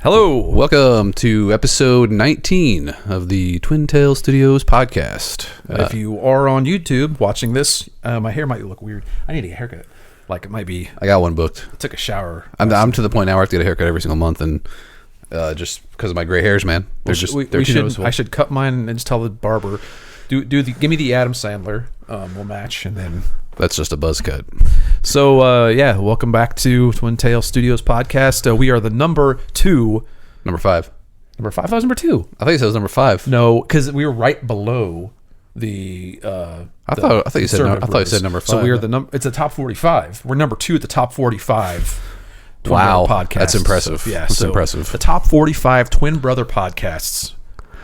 Hello. Welcome to episode 19 of the Twin Tail Studios podcast. If you are on YouTube watching this, my hair might look weird. I need to get a haircut. Like it might be. I got one booked. I took a shower. I'm to the point now where I have to get a haircut every single month, and just because of my gray hairs, man. They're too noticeable. I should cut mine and just tell the barber, give me the Adam Sandler. We'll match, and then that's just a buzz cut. So welcome back to Twin Tail Studios podcast. We are the number 5. Number 5. Number 5. That was number 2. I think it says number 5. No, because we were right below the. I thought you said number 5. So we are it's the top 45. We're number 2 at the top 45. Wow, podcasts. That's impressive. So, yeah, that's impressive. The top 45 Twin Brother podcasts.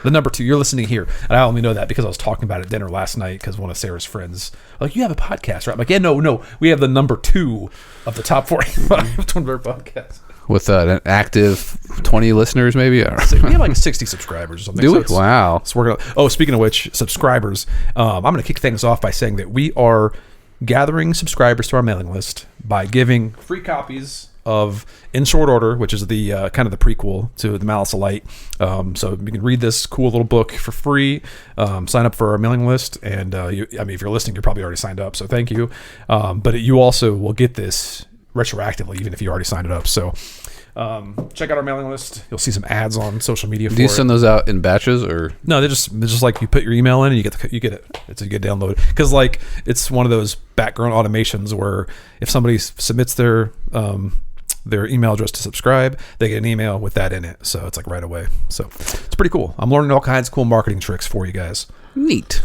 The number 2, you're listening here. And I only know that because I was talking about it at dinner last night because one of Sarah's friends, like, you have a podcast, right? I'm like, yeah, no. We have the number 2 of the top 45 Twin Brother podcasts. With an active 20 listeners, maybe? We have like 60 subscribers or something. Do we? Wow. Speaking of which, subscribers, I'm going to kick things off by saying that we are gathering subscribers to our mailing list by giving free copies of In Short Order, which is the kind of the prequel to The Malice of Light. So you can read this cool little book for free. Sign up for our mailing list, and if you're listening, you're probably already signed up. So thank you. But you also will get this retroactively, even if you already signed it up. So check out our mailing list. You'll see some ads on social media. Do you send those out in batches, or no? They're just like you put your email in and you get it. It's a good download because like it's one of those background automations where if somebody submits their email address to subscribe, they get an email with that in it. So it's like right away. So it's pretty cool. I'm learning all kinds of cool marketing tricks for you guys. Neat.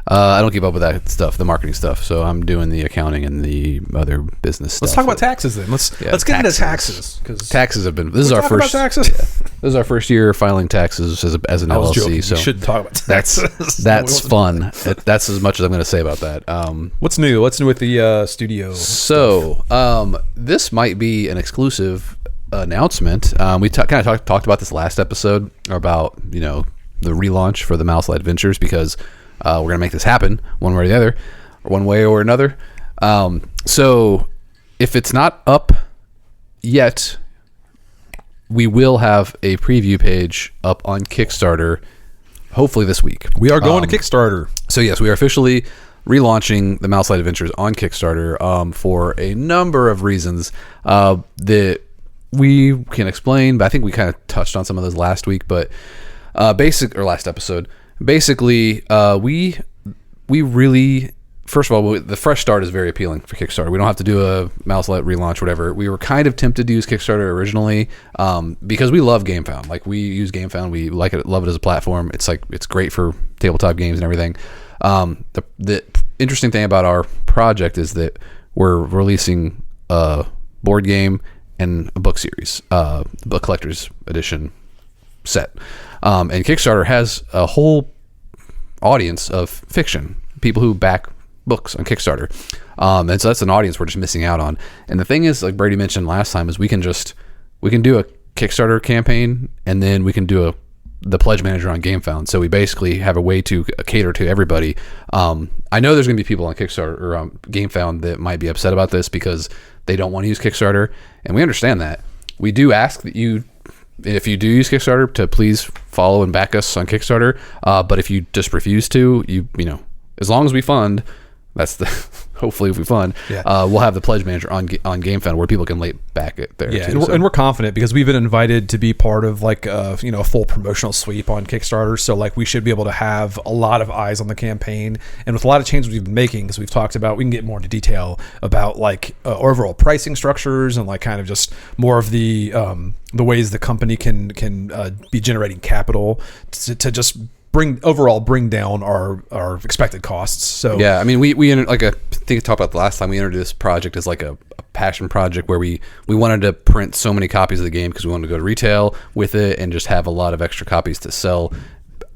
I don't keep up with that stuff, the marketing stuff. So I'm doing the accounting and the other business stuff. Let's talk about taxes then. Let's get into taxes. Taxes have been. This is our first. Taxes? Yeah, this is our first year filing taxes as an LLC. Joking. So you shouldn't talk about taxes. That's fun. That's as much as I'm going to say about that. What's new? What's new with the studio? So this might be an exclusive announcement. We kind of talked about this last episode about the relaunch for the Malice Light Adventures because we're going to make this happen one way or the other, or one way or another. So if it's not up yet, we will have a preview page up on Kickstarter hopefully this week. We are going to Kickstarter. So yes, we are officially relaunching the Malice Light Adventures on Kickstarter for a number of reasons that we can explain, but I think we kind of touched on some of those last week, but last episode. Basically, we really, first of all, the fresh start is very appealing for Kickstarter. We don't have to do a Malice Light relaunch, whatever. We were kind of tempted to use Kickstarter originally because we love GameFound. Like, we use GameFound. We like it, love it as a platform. It's great for tabletop games and everything. The interesting thing about our project is that we're releasing a board game and a book series, book collector's edition set. And Kickstarter has a whole audience of fiction, people who back books on Kickstarter. And so that's an audience we're just missing out on. And the thing is, like Brady mentioned last time, is we can do a Kickstarter campaign, and then we can do the pledge manager on GameFound. So we basically have a way to cater to everybody. I know there's going to be people on Kickstarter or on GameFound that might be upset about this because they don't want to use Kickstarter, and we understand that. We do ask that you, if you do use Kickstarter, to please follow and back us on Kickstarter. But if you just refuse to, as long as we fund, that's the hopefully if we fund, we'll have the pledge manager on GameFound where people can back it there. Yeah, too, and we're confident because we've been invited to be part of a full promotional sweep on Kickstarter. So we should be able to have a lot of eyes on the campaign, and with a lot of changes we've been making, because we've talked about, we can get more into detail about overall pricing structures and kind of just more of the ways the company can be generating capital to just bring down our expected costs. So yeah, I mean, we I think I talked about the last time, we entered this project as a passion project where we wanted to print so many copies of the game because we wanted to go to retail with it and just have a lot of extra copies to sell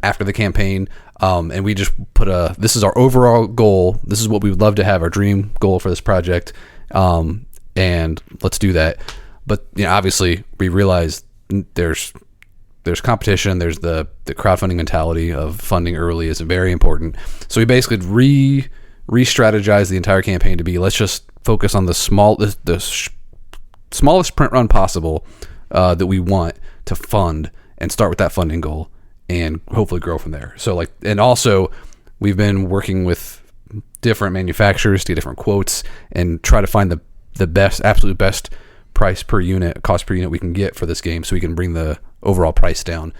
after the campaign. And we just put this is our overall goal. This is what we would love to have, our dream goal for this project. And let's do that. But obviously we realize there's competition. There's the crowdfunding mentality of funding early is very important. So we basically re-strategize the entire campaign to be, let's just focus on the smallest print run possible that we want to fund, and start with that funding goal and hopefully grow from there. So like, and also we've been working with different manufacturers to get different quotes and try to find the best, absolute best price per unit, cost per unit we can get for this game, so we can bring the overall price down,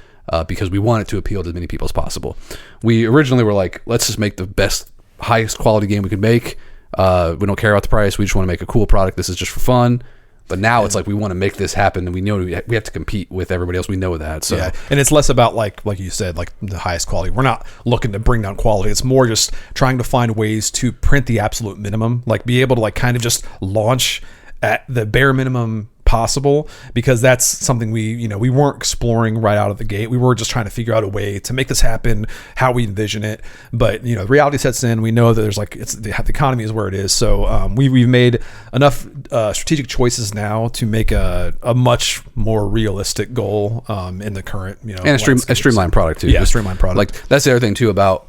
because we want it to appeal to as many people as possible. We originally were like, let's just make the best, highest quality game we can make. We don't care about the price. We just want to make a cool product. This is just for fun. But now it's like we want to make this happen, and we know we have to compete with everybody else. We know that. So yeah, and it's less about like you said, like the highest quality. We're not looking to bring down quality. It's more just trying to find ways to print the absolute minimum, like be able to like kind of just launch at the bare minimum possible, because that's something we weren't exploring right out of the gate. We were just trying to figure out a way to make this happen, how we envision it. But reality sets in. We know that there's like the economy is where it is. So we've made enough strategic choices now to make a much more realistic goal in the current and a streamlined product too. Yeah, a streamlined product. Like that's the other thing too about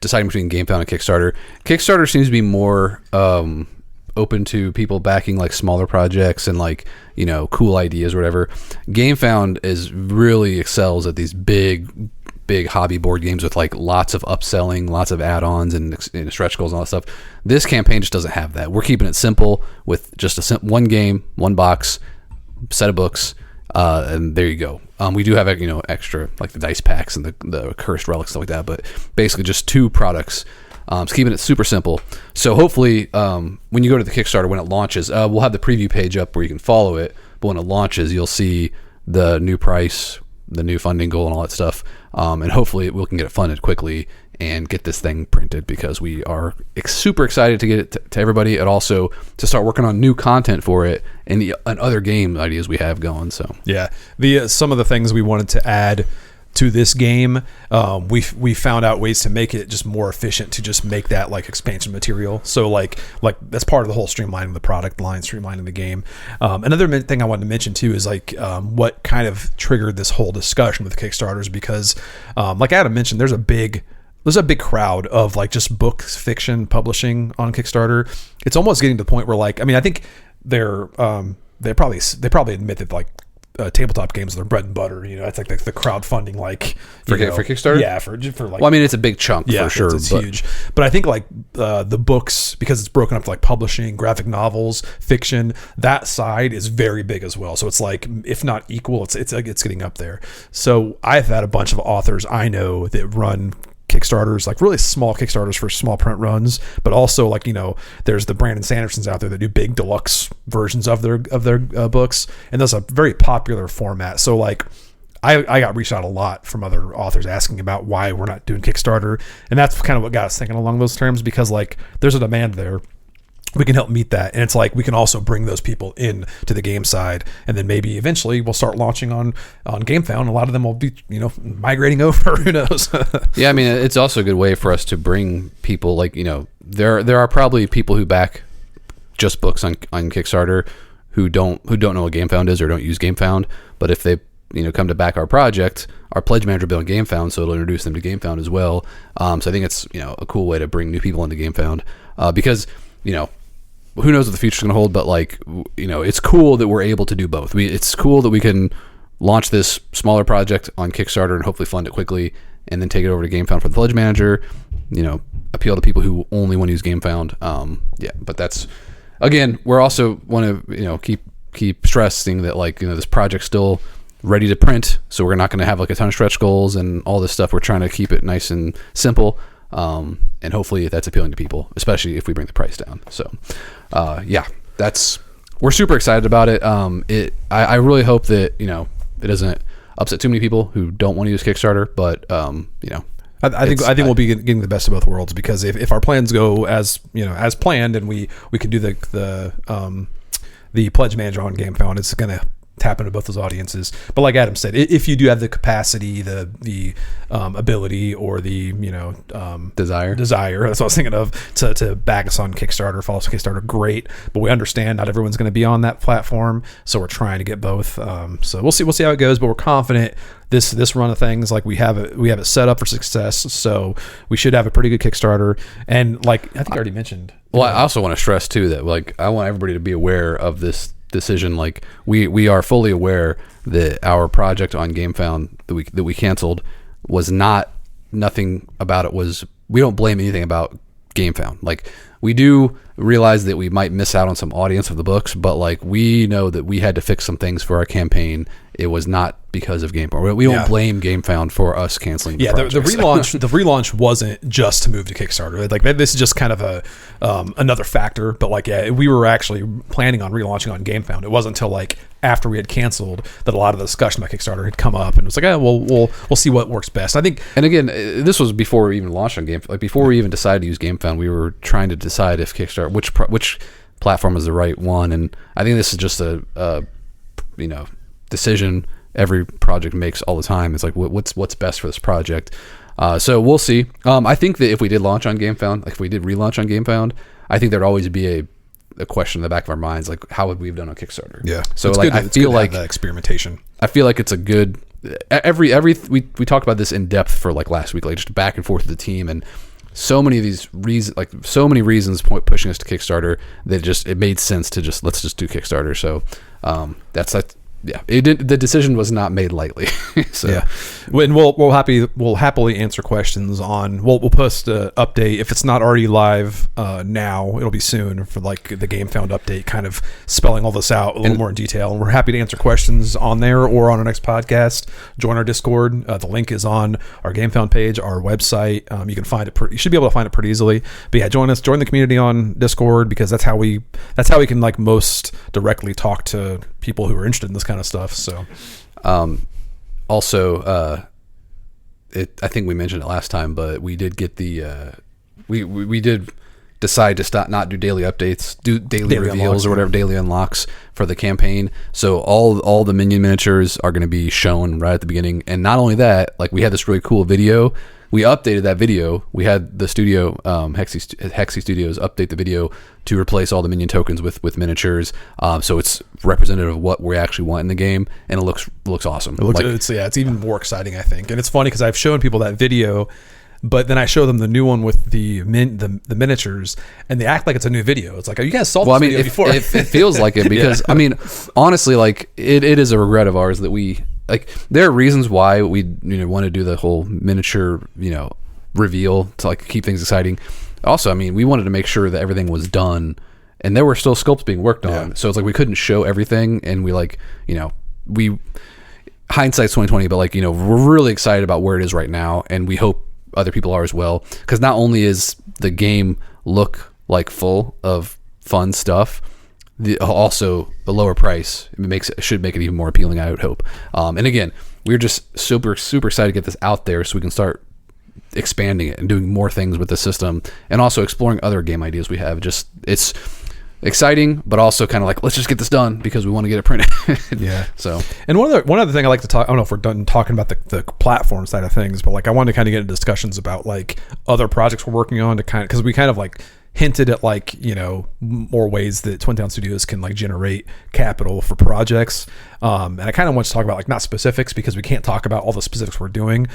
deciding between GameFound and Kickstarter. Kickstarter seems to be more open to people backing like smaller projects and like cool ideas or whatever. GameFound really excels at these big hobby board games with like lots of upselling, lots of add-ons and stretch goals and all that stuff. This campaign just doesn't have that. We're keeping it simple with just one game, one box, set of books, and there you go. We do have extra like the dice packs and the cursed relics, stuff like that, but basically just 2 products. It's keeping it super simple. So hopefully, when you go to the Kickstarter, when it launches, we'll have the preview page up where you can follow it. But when it launches, you'll see the new price, the new funding goal, and all that stuff. And hopefully, we can get it funded quickly and get this thing printed, because we are super excited to get it to everybody, and also to start working on new content for it and other game ideas we have going. So yeah, some of the things we wanted to add to this game, we found out ways to make it just more efficient, to just make that like expansion material. So like that's part of the whole streamlining the product line, streamlining the game. Another thing I wanted to mention too is like what kind of triggered this whole discussion with Kickstarters, because like Adam mentioned, there's a big crowd of like just books, fiction publishing on Kickstarter. It's almost getting to the point where like, I think they probably admit that like tabletop games are their bread and butter. It's like the crowdfunding, like for Kickstarter. Yeah, for like. Well, it's a big chunk for sure. It's huge. But I think like the books, because it's broken up to like publishing, graphic novels, fiction. That side is very big as well. So it's like, if not equal, it's getting up there. So I've had a bunch of authors I know that run Kickstarters, like really small Kickstarters for small print runs, but also like there's the Brandon Sandersons out there that do big deluxe versions of their books, and that's a very popular format. So like I got reached out a lot from other authors asking about why we're not doing Kickstarter, and that's kind of what got us thinking along those terms, because like there's a demand there. We can help meet that, and it's like we can also bring those people in to the game side, and then maybe eventually we'll start launching on GameFound. A lot of them will be migrating over. Who knows? Yeah, it's also a good way for us to bring people, like there are probably people who back just books on Kickstarter who don't know what GameFound is or don't use GameFound, but if they come to back our project, our pledge manager will be on GameFound, so it'll introduce them to GameFound as well. So I think it's a cool way to bring new people into GameFound, because who knows what the future's going to hold, but like, it's cool that we're able to do both. It's cool that we can launch this smaller project on Kickstarter and hopefully fund it quickly, and then take it over to GameFound for the pledge manager, appeal to people who only want to use GameFound. But that's, again, we're also want to, keep stressing that like, this project's still ready to print. So we're not going to have like a ton of stretch goals and all this stuff. We're trying to keep it nice and simple. And hopefully that's appealing to people, especially if we bring the price down. So, we're super excited about it. I really hope that, it doesn't upset too many people who don't want to use Kickstarter, but, I think we'll be getting the best of both worlds, because if our plans go as planned, and we can do the pledge manager on GameFound, it's going to tap into both those audiences. But like Adam said, if you do have the capacity, the ability, or the desire, that's what I was thinking of, to back us on Kickstarter, follow us on Kickstarter, great. But we understand not everyone's going to be on that platform, so we're trying to get both. So we'll see how it goes, but we're confident this run of things, like we have it set up for success. So we should have a pretty good Kickstarter. And like I think I already mentioned. Well, I also want to stress too that like I want everybody to be aware of this decision. Like we are fully aware that our project on GameFound that we canceled was nothing about it was, we don't blame anything about GameFound. Like, we do realize that we might miss out on some audience of the books, but like, we know that we had to fix some things for our campaign. It was not because of GameFound. We don't blame GameFound for us canceling. The relaunch. The relaunch wasn't just to move to Kickstarter. Like, this is just kind of a another factor. But like, we were actually planning on relaunching on GameFound. It wasn't until like after we had canceled that a lot of the discussion about Kickstarter had come up, and it was like, we'll see what works best. I think. And again, this was before we even launched on GameFound. Like, before we even decided to use GameFound, we were trying to decide if Kickstarter, which platform is the right one. And I think this is just a decision every project makes all the time. It's like, what's best for this project. So we'll see. I think that if we did launch on GameFound, like if we did relaunch on GameFound, I think there'd always be a question in the back of our minds, like, how would we have done on Kickstarter? Yeah. So it's like, I feel like that experimentation. I feel like it's a good, we talked about this in depth for like last week, like just back and forth with the team, and so many of these reasons, like so many reasons pushing us to Kickstarter, that it made sense to let's just do Kickstarter. So that's like, yeah, the decision was not made lightly. So yeah, and we'll happily answer questions on. We'll post an update if it's not already live now. It'll be soon for like the GameFound update, kind of spelling all this out a little more in detail. And we're happy to answer questions on there or on our next podcast. Join our Discord. The link is on our GameFound page, our website. You can find it. You should be able to find it pretty easily. But yeah, join the community on Discord, because that's how we can like most directly talk to people who are interested in this kind of stuff. So also I think we mentioned it last time, but we did get we did decide to not do daily updates, do daily reveals unlocks, or whatever, daily unlocks for the campaign. So all the minion miniatures are going to be shown right at the beginning. And not only that, like, we had this really cool video. We updated that video. We had the studio, Hexy Studios, update the video to replace all the minion tokens with miniatures. So it's representative of what we actually want in the game, and it looks awesome. It's even more exciting, I think. And it's funny because I've shown people that video, but then I show them the new one with the miniatures, and they act like it's a new video. It's like, oh, you guys saw this video before. It feels like it, because I mean, honestly, like, it is a regret of ours that we. Like, there are reasons why we want to do the whole miniature reveal to like keep things exciting. Also, I mean, we wanted to make sure that everything was done, and there were still sculpts being worked on. Yeah. So it's like we couldn't show everything, and we hindsight's 2020, but like, we're really excited about where it is right now, and we hope other people are as well, because not only is the game look like full of fun stuff, also the lower price should make it even more appealing, I would hope. And again, we're just super excited to get this out there so we can start expanding it and doing more things with the system, and also exploring other game ideas we have. Just, it's exciting, but also kind of like, let's just get this done because we want to get it printed. Yeah. So, and one other thing I like to talk, I don't know if we're done talking about the platform side of things, but like, I wanted to kind of get into discussions about like other projects we're working on, to kind of, because we kind of like hinted at like, more ways that Twin Town Studios can like generate capital for projects. And I kind of want to talk about like, not specifics, because we can't talk about all the specifics we're doing,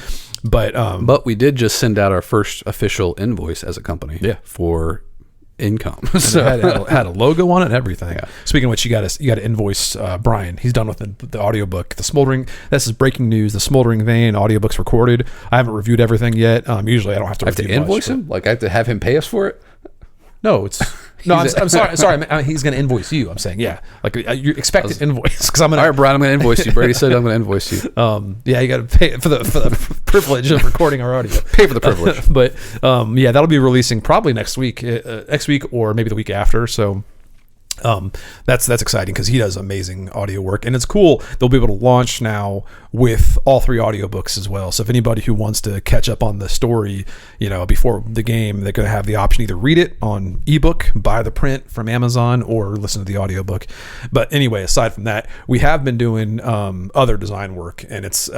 but we did just send out our first official invoice as a company. Yeah. For income. So it had a logo on it and everything. Yeah. Speaking of which, you got to invoice Brian. He's done with the audiobook, the Smoldering. This is breaking news. The Smoldering Vein audiobook's recorded. I haven't reviewed everything yet. Usually I don't have to. I have to invoice him. Like, I have to have him pay us for it. No, it's no. I'm sorry. He's going to invoice you. I'm saying, yeah, like you expect an invoice, because I'm going. All right, Brian, I'm going to invoice you. Brady said I'm going to invoice you. Yeah, you got to pay for the privilege of recording our audio. Pay for the privilege. But yeah, that'll be releasing probably next week or maybe the week after. So. That's exciting, because he does amazing audio work, and it's cool. They'll be able to launch now with all 3 audiobooks as well. So if anybody who wants to catch up on the story, before the game, they're going to have the option either read it on ebook, buy the print from Amazon, or listen to the audiobook. But anyway, aside from that, we have been doing other design work, and it's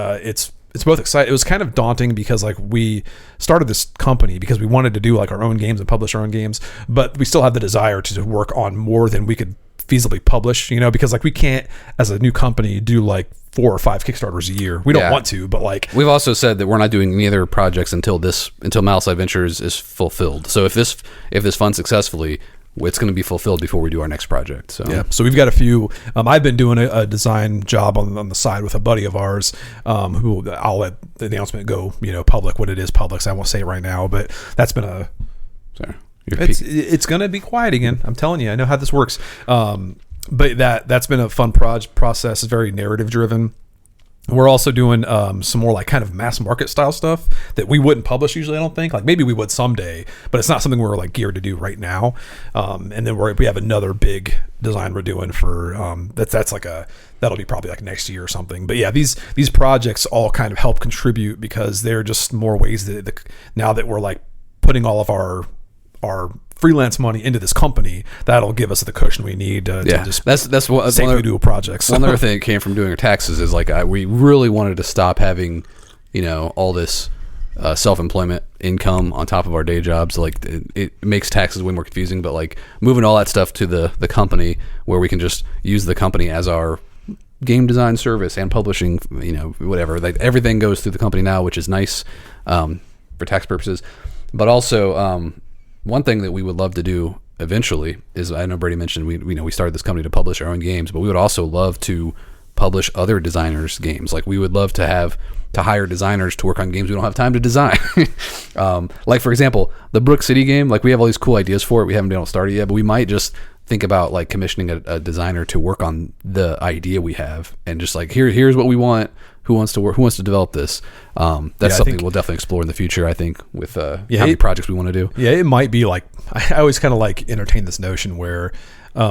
both exciting. It was kind of daunting, because like, we started this company because we wanted to do like our own games and publish our own games, but we still have the desire to work on more than we could feasibly publish, because like, we can't, as a new company, do like 4 or 5 Kickstarters a year. We don't want to, but like, we've also said that we're not doing any other projects until Malice Adventures is fulfilled. So if this funds successfully, it's going to be fulfilled before we do our next project. So yeah, so we've got a few. I've been doing a design job on the side with a buddy of ours, who I'll let the announcement go, public when it is public. So I won't say it right now, but that's been a. Sorry, it's going to be quiet again. I'm telling you, I know how this works. But that's been a fun process. It's very narrative driven. We're also doing some more like kind of mass market style stuff that we wouldn't publish usually. I don't think, like maybe we would someday, but it's not something we're like geared to do right now. And then we have another big design we're doing for that'll be probably like next year or something. But yeah, these projects all kind of help contribute because they're just more ways that now that we're like putting all of our freelance money into this company, that'll give us the cushion we need to just that's what safely do projects. One other thing that came from doing our taxes is like we really wanted to stop having all this self-employment income on top of our day jobs. Like it makes taxes way more confusing, but like moving all that stuff to the company where we can just use the company as our game design service and publishing, whatever, like everything goes through the company now, which is nice for tax purposes. But also one thing that we would love to do eventually is, I know Brady mentioned we started this company to publish our own games, but we would also love to publish other designers' games. Like we would love to hire designers to work on games we don't have time to design. Like for example, the Brook City game, like we have all these cool ideas for it. We haven't been able to start it yet, but we might just think about like commissioning a designer to work on the idea we have and just like here's what we want. Who wants to develop this? That's something we'll definitely explore in the future, I think, with how many projects we want to do. Yeah, it might be like, I always kind of like entertain this notion where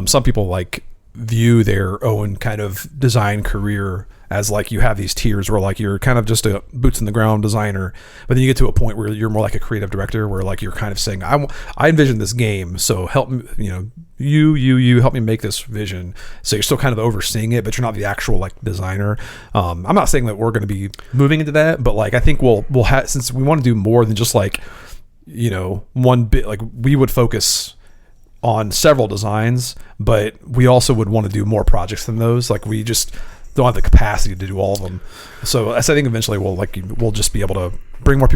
some people like view their own kind of design career as like you have these tiers where like you're kind of just a boots in the ground designer, but then you get to a point where you're more like a creative director where like you're kind of saying, I envision this game, so help me, you help me make this vision. So you're still kind of overseeing it, but you're not the actual like designer. I'm not saying that we're going to be moving into that, but like I think we'll have, since we want to do more than just like one bit, like we would focus on several designs, but we also would want to do more projects than those. Like we just don't have the capacity to do all of them. So I think eventually we'll just be able to bring more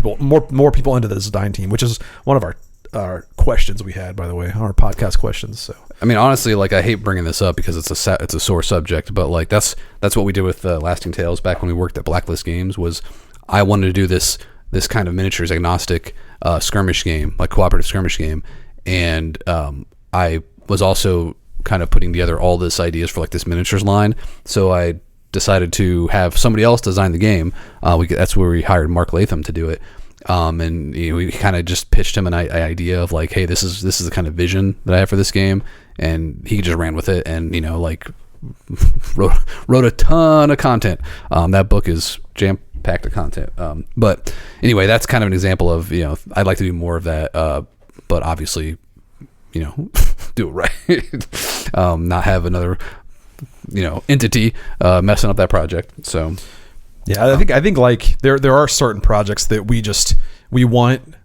people into the design team, which is one of our questions we had, by the way, our podcast questions. So I mean, honestly, like I hate bringing this up because it's a sore subject, but like that's what we did with Lasting Tales back when we worked at Blacklist Games. Was I wanted to do this kind of miniatures agnostic skirmish game, like cooperative skirmish game, and I was also kind of putting together all this ideas for like this miniatures line. So I decided to have somebody else design the game. That's where we hired Mark Latham to do it. And we kind of just pitched him an idea of like, hey, this is the kind of vision that I have for this game, and he just ran with it and like wrote a ton of content. That book is jam packed of content. But anyway, that's kind of an example of I'd like to do more of that. But obviously, do it right. Not have another entity messing up that project. So yeah, I think like there are certain projects that we want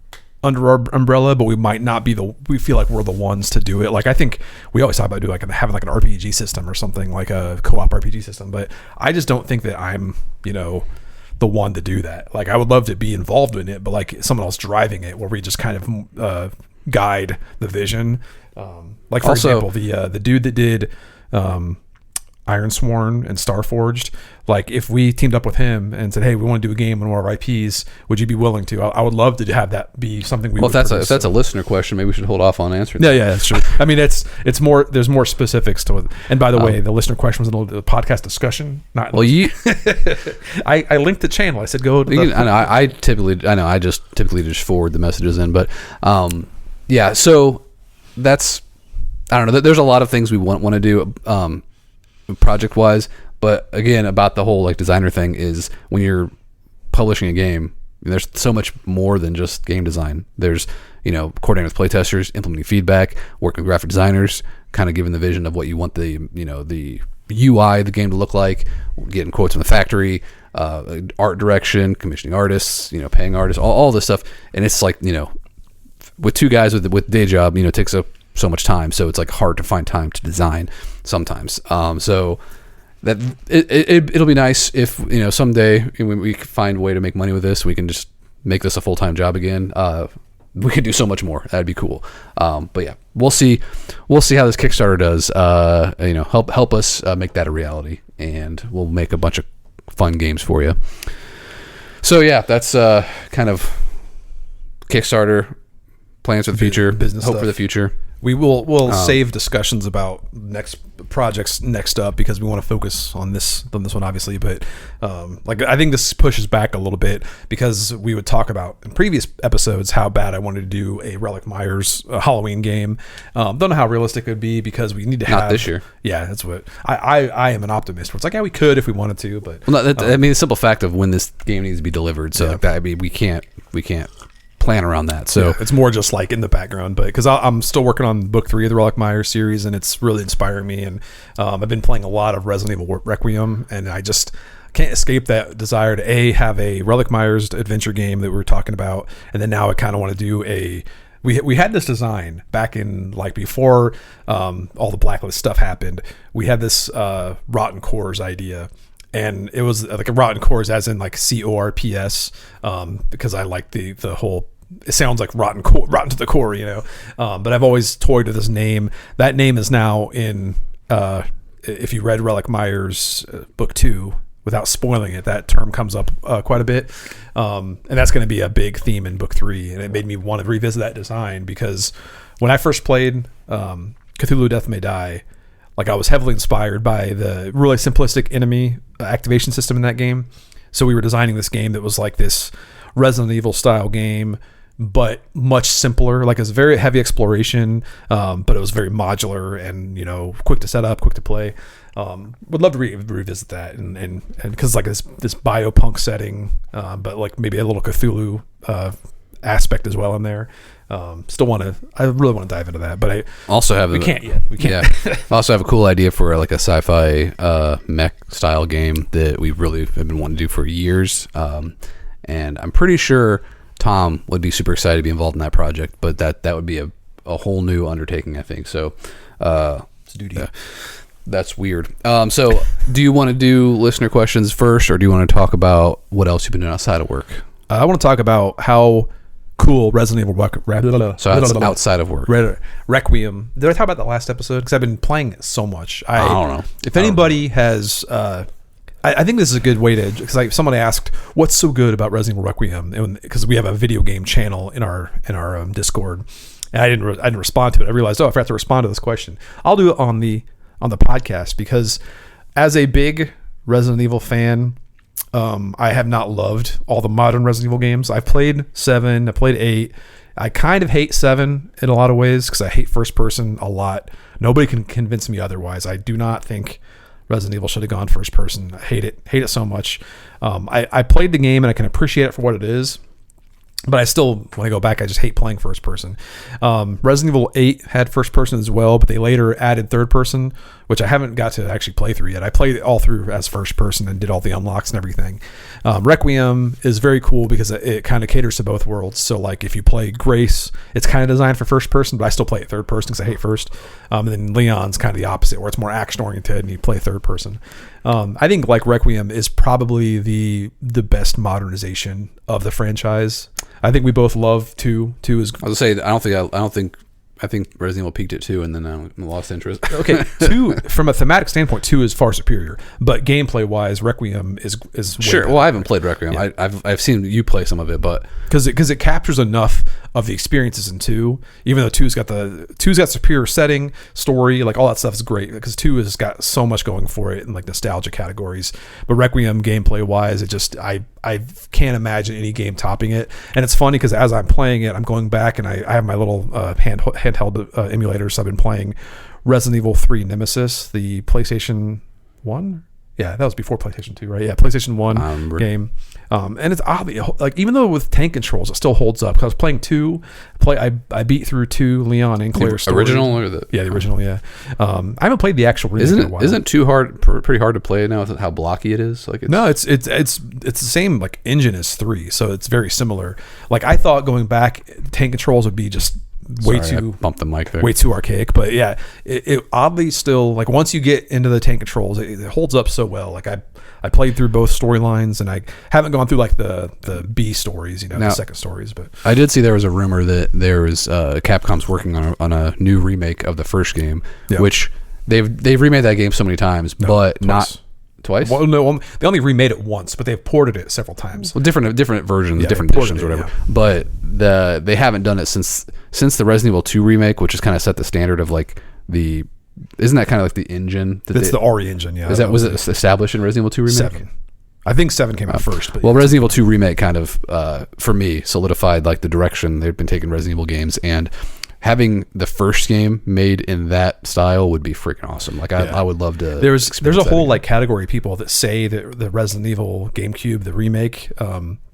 under our umbrella, but we might not be we feel like we're the ones to do it. Like I think we always talk about having like an RPG system or something, like a co-op RPG system, but I just don't think that I'm the one to do that. Like I would love to be involved in it, but like someone else driving it where we just kind of guide the vision. Like for example, the dude that did Ironsworn and Starforged, like if we teamed up with him and said, hey, we want to do a game on one of our IPs, would you be willing to? I would love to have that be something we would produce. If that's a listener question, maybe we should hold off on answering that. Yeah, that's true. I mean, it's more, there's more specifics to it. And by the way, the listener question was in the podcast discussion. Not well, I linked the channel. I said go to I just typically forward the messages in, but yeah, so that's, I don't know, there's a lot of things we want to do project wise, but again, about the whole like designer thing is when you're publishing a game, there's so much more than just game design. There's coordinating with playtesters, implementing feedback, working with graphic designers, kind of giving the vision of what you want the the UI of the game to look like, getting quotes from the factory, art direction, commissioning artists, paying artists, all this stuff. And it's like with two guys with day job, it takes up so much time, so it's like hard to find time to design sometimes. So that it'll be nice if someday when we find a way to make money with this, we can just make this a full-time job again. we could do so much more. That'd be cool. But yeah, we'll see how this Kickstarter does. Help us make that a reality, and we'll make a bunch of fun games for you. So yeah, that's kind of Kickstarter, plans for the future, business hope stuff for the future. We'll save discussions about next projects next up, because we want to focus on this one, obviously. But I think this pushes back a little bit, because we would talk about in previous episodes how bad I wanted to do a Relic Myers Halloween game. Don't know how realistic it would be, because we need to have not this year. Yeah, that's what I am an optimist. Where it's like, yeah, we could if we wanted to, but the simple fact of when this game needs to be delivered. So we can't plan around that. So it's more just like in the background, but because I'm still working on book 3 of the Relic Myers series, and it's really inspiring me. And I've been playing a lot of Resident Evil Requiem, and I just can't escape that desire to have a Relic Myers adventure game that we were talking about, and then now I kind of want to do we had this design back in before all the Blacklist stuff happened. We had this Rotten Cores idea. And it was like a Rotten Cores, as in CORPS, because I like the whole. It sounds like rotten to the core, But I've always toyed with this name. That name is now in. If you read Relic Myers book 2, without spoiling it, that term comes up quite a bit, and that's going to be a big theme in book 3. And it made me want to revisit that design, because when I first played Cthulhu: Death May Die, I was heavily inspired by the really simplistic enemy activation system in that game. So we were designing this game that was like this Resident Evil style game, but much simpler. It was very heavy exploration, but it was very modular and, quick to set up, quick to play. Would love to revisit that, and because this biopunk setting, but maybe a little Cthulhu aspect as well in there. I really want to dive into that, but I also have we can't yet. Yeah, I also have a cool idea for a sci-fi mech style game that we really have been wanting to do for years, and I'm pretty sure Tom would be super excited to be involved in that project. But that would be a whole new undertaking, I think. So it's duty. That's weird. So do you want to do listener questions first, or do you want to talk about what else you've been doing outside of work? I want to talk about how cool Resident Evil So that's outside of work. Requiem. Did I talk about that last episode? Because I've been playing it so much. I don't know. If anybody has, I think this is a good way to, because somebody asked, "What's so good about Resident Evil Requiem?" Because we have a video game channel in our Discord, and I didn't respond to it. I realized, I forgot to respond to this question. I'll do it on the podcast, because as a big Resident Evil fan, I have not loved all the modern Resident Evil games. I've played 7, I played 8. I kind of hate 7 in a lot of ways, because I hate first person a lot. Nobody can convince me otherwise. I do not think Resident Evil should have gone first person. I hate it so much. I played the game, and I can appreciate it for what it is. But I still, when I go back, I just hate playing first person. Resident Evil 8 had first person as well, but they later added third person, which I haven't got to actually play through yet. I played it all through as first person and did all the unlocks and everything. Requiem is very cool because it kind of caters to both worlds. So if you play Grace, it's kind of designed for first person, but I still play it third person because I hate first. And then Leon's kind of the opposite, where it's more action oriented and you play third person. I think Requiem is probably the best modernization of the franchise. I think we both love 2. 2 is. I was gonna say I think Resident Evil peaked at 2, and then I lost interest. Okay, 2 from a thematic standpoint, 2 is far superior, but gameplay wise, Requiem is sure. better. Well, I haven't played Requiem. Yeah. I've seen you play some of it, but because it captures enough of the experiences in 2. Even though 2's got superior setting, story, all that stuff is great, because 2 has got so much going for it in nostalgia categories. But Requiem gameplay wise, it just I can't imagine any game topping it. And it's funny because as I'm playing it, I'm going back and I have my little handheld emulator, so I've been playing Resident Evil 3 Nemesis, the PlayStation 1. Yeah, that was before PlayStation 2, right? Yeah, PlayStation 1 game. And it's oddly, even though with tank controls, it still holds up. Because I was playing 2, I beat through 2, Leon and Claire's story. Original or the? Yeah, the original, yeah. I haven't played the actual remake in a while. Isn't 2 pretty hard to play now with how blocky it is? No, it's the same engine as 3, so it's very similar. I thought going back, tank controls would be just I bumped the mic there. Way too archaic, but yeah, it oddly still once you get into the tank controls, it holds up so well. I played through both storylines, and I haven't gone through like the B stories, Now, the second stories. But I did see there was a rumor that there was Capcom's working on a new remake of the first game, which they've remade that game so many times, but not twice. Well, no, they only remade it once, but they've ported it several times. Well, different versions, different editions, or whatever. But they haven't done it since the Resident Evil 2 remake, which has kind of set the standard of like the. Isn't that kind of like the engine? It's the RE engine, yeah. Was it established in Resident Evil 2 remake? 7. I think 7 came out first. But well, Resident Evil 2 remake kind of, for me, solidified like the direction they've been taking Resident Evil games, and having the first game made in that style would be freaking awesome. Like I would love to. There's a whole like category of people that say that the Resident Evil GameCube, the remake,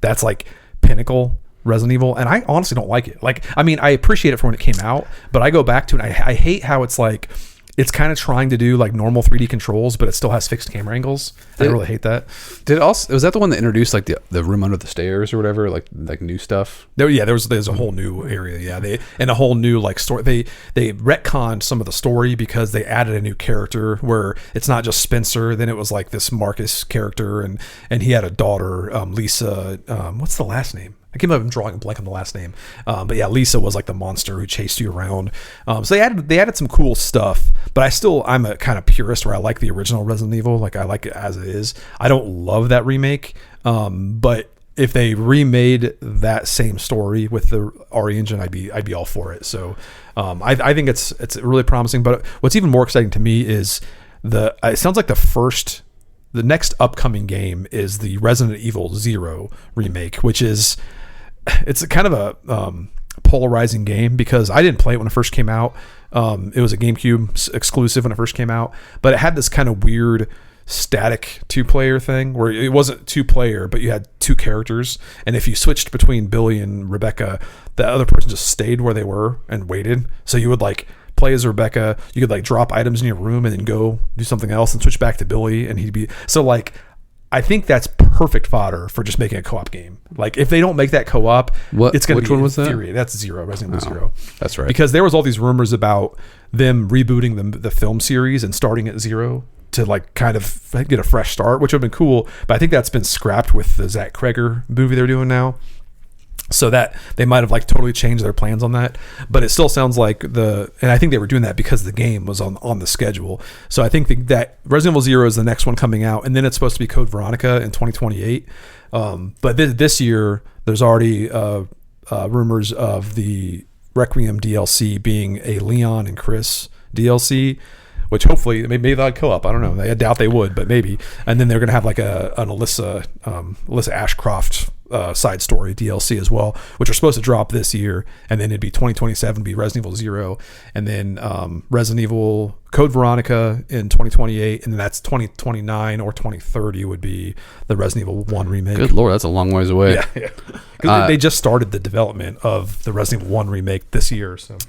that's like pinnacle Resident Evil, and I honestly don't like it. Like, I mean, I appreciate it for when it came out, but I go back to it. I hate how it's like. It's kind of trying to do like normal 3D controls, but it still has fixed camera angles. I really hate that. Was that the one that introduced like the room under the stairs or whatever, like new stuff? There's a whole new area. Yeah, and a whole new like story. They retconned some of the story because they added a new character where it's not just Spencer. Then it was like this Marcus character, and he had a daughter, Lisa. What's the last name? I came up and drawing a blank on the last name, but yeah, Lisa was like the monster who chased you around. So they added some cool stuff, but I'm a kind of purist where I like the original Resident Evil, like I like it as it is. I don't love that remake, but if they remade that same story with the RE engine, I'd be all for it. So I think it's really promising. But what's even more exciting to me is it sounds like the next upcoming game is the Resident Evil 0 remake, which is. It's a kind of a polarizing game because I didn't play it when it first came out. It was a GameCube exclusive when it first came out, but it had this kind of weird static 2-player thing where it wasn't 2-player, but you had 2 characters, and if you switched between Billy and Rebecca, the other person just stayed where they were and waited. So you would like play as Rebecca, you could like drop items in your room and then go do something else and switch back to Billy, and he'd be so like. I think that's perfect fodder for just making a co-op game. Like if they don't make that co-op, it's going to be. Which one was that? That's 0, Resident Evil 0. That's right. Because there was all these rumors about them rebooting the film series and starting at 0 to like kind of get a fresh start, which would have been cool. But I think that's been scrapped with the Zach Kreger movie they're doing now. So that they might have like totally changed their plans on that, but it still sounds like and I think they were doing that because the game was on the schedule. So I think that Resident Evil 0 is the next one coming out, and then it's supposed to be Code Veronica in 2028. But this year there's already rumors of the Requiem DLC being a Leon and Chris DLC, which hopefully maybe they'll co-op. I don't know. I doubt they would, but maybe. And then they're going to have like an Alyssa Ashcroft side story DLC as well, which are supposed to drop this year, and then it'd be 2027 be Resident Evil 0, and then Resident Evil Code Veronica in 2028, and then that's 2029 or 2030 would be the Resident Evil 1 remake. Good lord, that's a long ways away. Yeah. Because they just started the development of the Resident Evil 1 remake this year. So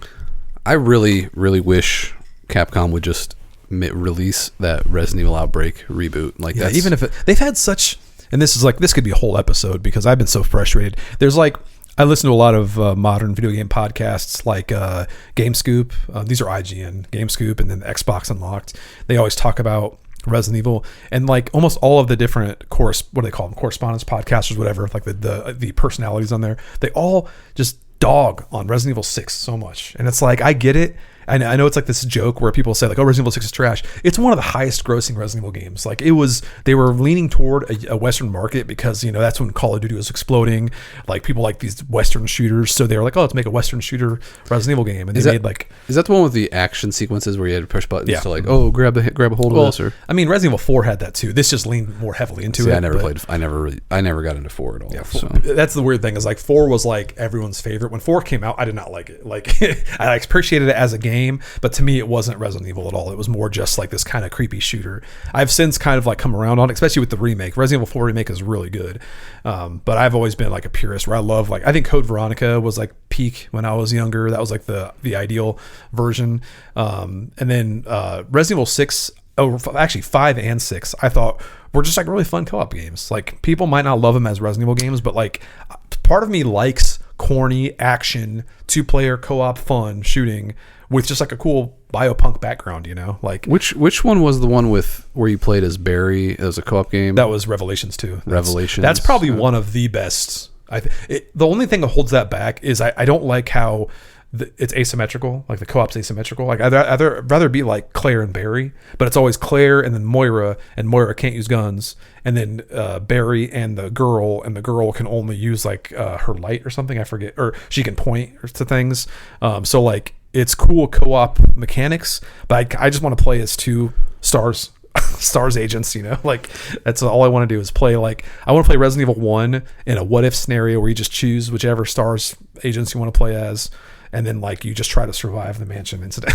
I really, really wish Capcom would just release that Resident Evil Outbreak reboot. Like that, even if they've had such. And this could be a whole episode because I've been so frustrated. There's like, I listen to a lot of modern video game podcasts like GameScoop. These are IGN, GameScoop, and then Xbox Unlocked. They always talk about Resident Evil, and like almost all of the different what do they call them? Correspondence podcasters, whatever. Like the personalities on there, they all just dog on Resident Evil 6 so much. And it's like, I get it. I know it's like this joke where people say like, oh, Resident Evil 6 is trash. It's one of the highest grossing Resident Evil games. Like they were leaning toward a Western market because, that's when Call of Duty was exploding. Like people like these Western shooters. So they were like, oh, let's make a Western shooter Resident Evil game. And Is that the one with the action sequences where you had to push buttons to like, oh, grab a hold of this? Or I mean, Resident Evil 4 had that too. This just leaned more heavily into it. I never got into 4 at all. Yeah, that's the weird thing is like 4 was like everyone's favorite. When 4 came out, I did not like it. Like I appreciated it as a game, but to me it wasn't Resident Evil at all. It was more just like this kind of creepy shooter. I've since kind of like come around on it, especially with the remake. Resident Evil 4 remake is really good, but I've always been like a purist where I love, like, I think Code Veronica was like peak when I was younger. That was like the ideal version, and then Resident Evil 6, actually 5 and 6, I thought were just like really fun co-op games. Like people might not love them as Resident Evil games, but like part of me likes corny action 2-player co-op fun shooting with just like a cool biopunk background, you know, like Which one was the one with where you played as Barry? It was a co-op game. that was Revelations 2. Revelations. That's probably one of the best. The only thing that holds that back is I don't like how it's asymmetrical, like the co-op's asymmetrical. Like I'd rather be like Claire and Barry, but it's always Claire and then Moira, and Moira can't use guns, and then Barry and the girl can only use like her light or something, I forget, or she can point to things. So like it's cool co-op mechanics, but I just want to play as two stars agents, you know, like that's all I want to do is play. Like I want to play Resident Evil 1 in a what if scenario where you just choose whichever stars agents you want to play as, and then like you just try to survive the mansion incident.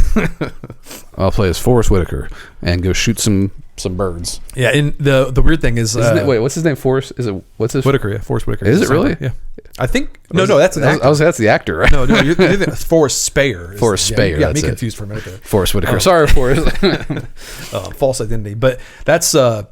I'll play as Forrest Whitaker and go shoot some birds. Yeah, and the weird thing is, wait, what's his name? Forrest? Is it what's his Whitaker? Yeah, Forrest Whitaker. Is it really? Yeah, I think. No, that's an actor. I was that's the actor, right? No, you're Forrest Speyer. Forrest Speyer. Yeah, me confused for a minute there. Forrest Whitaker. Sorry, Forrest. False identity, but that's a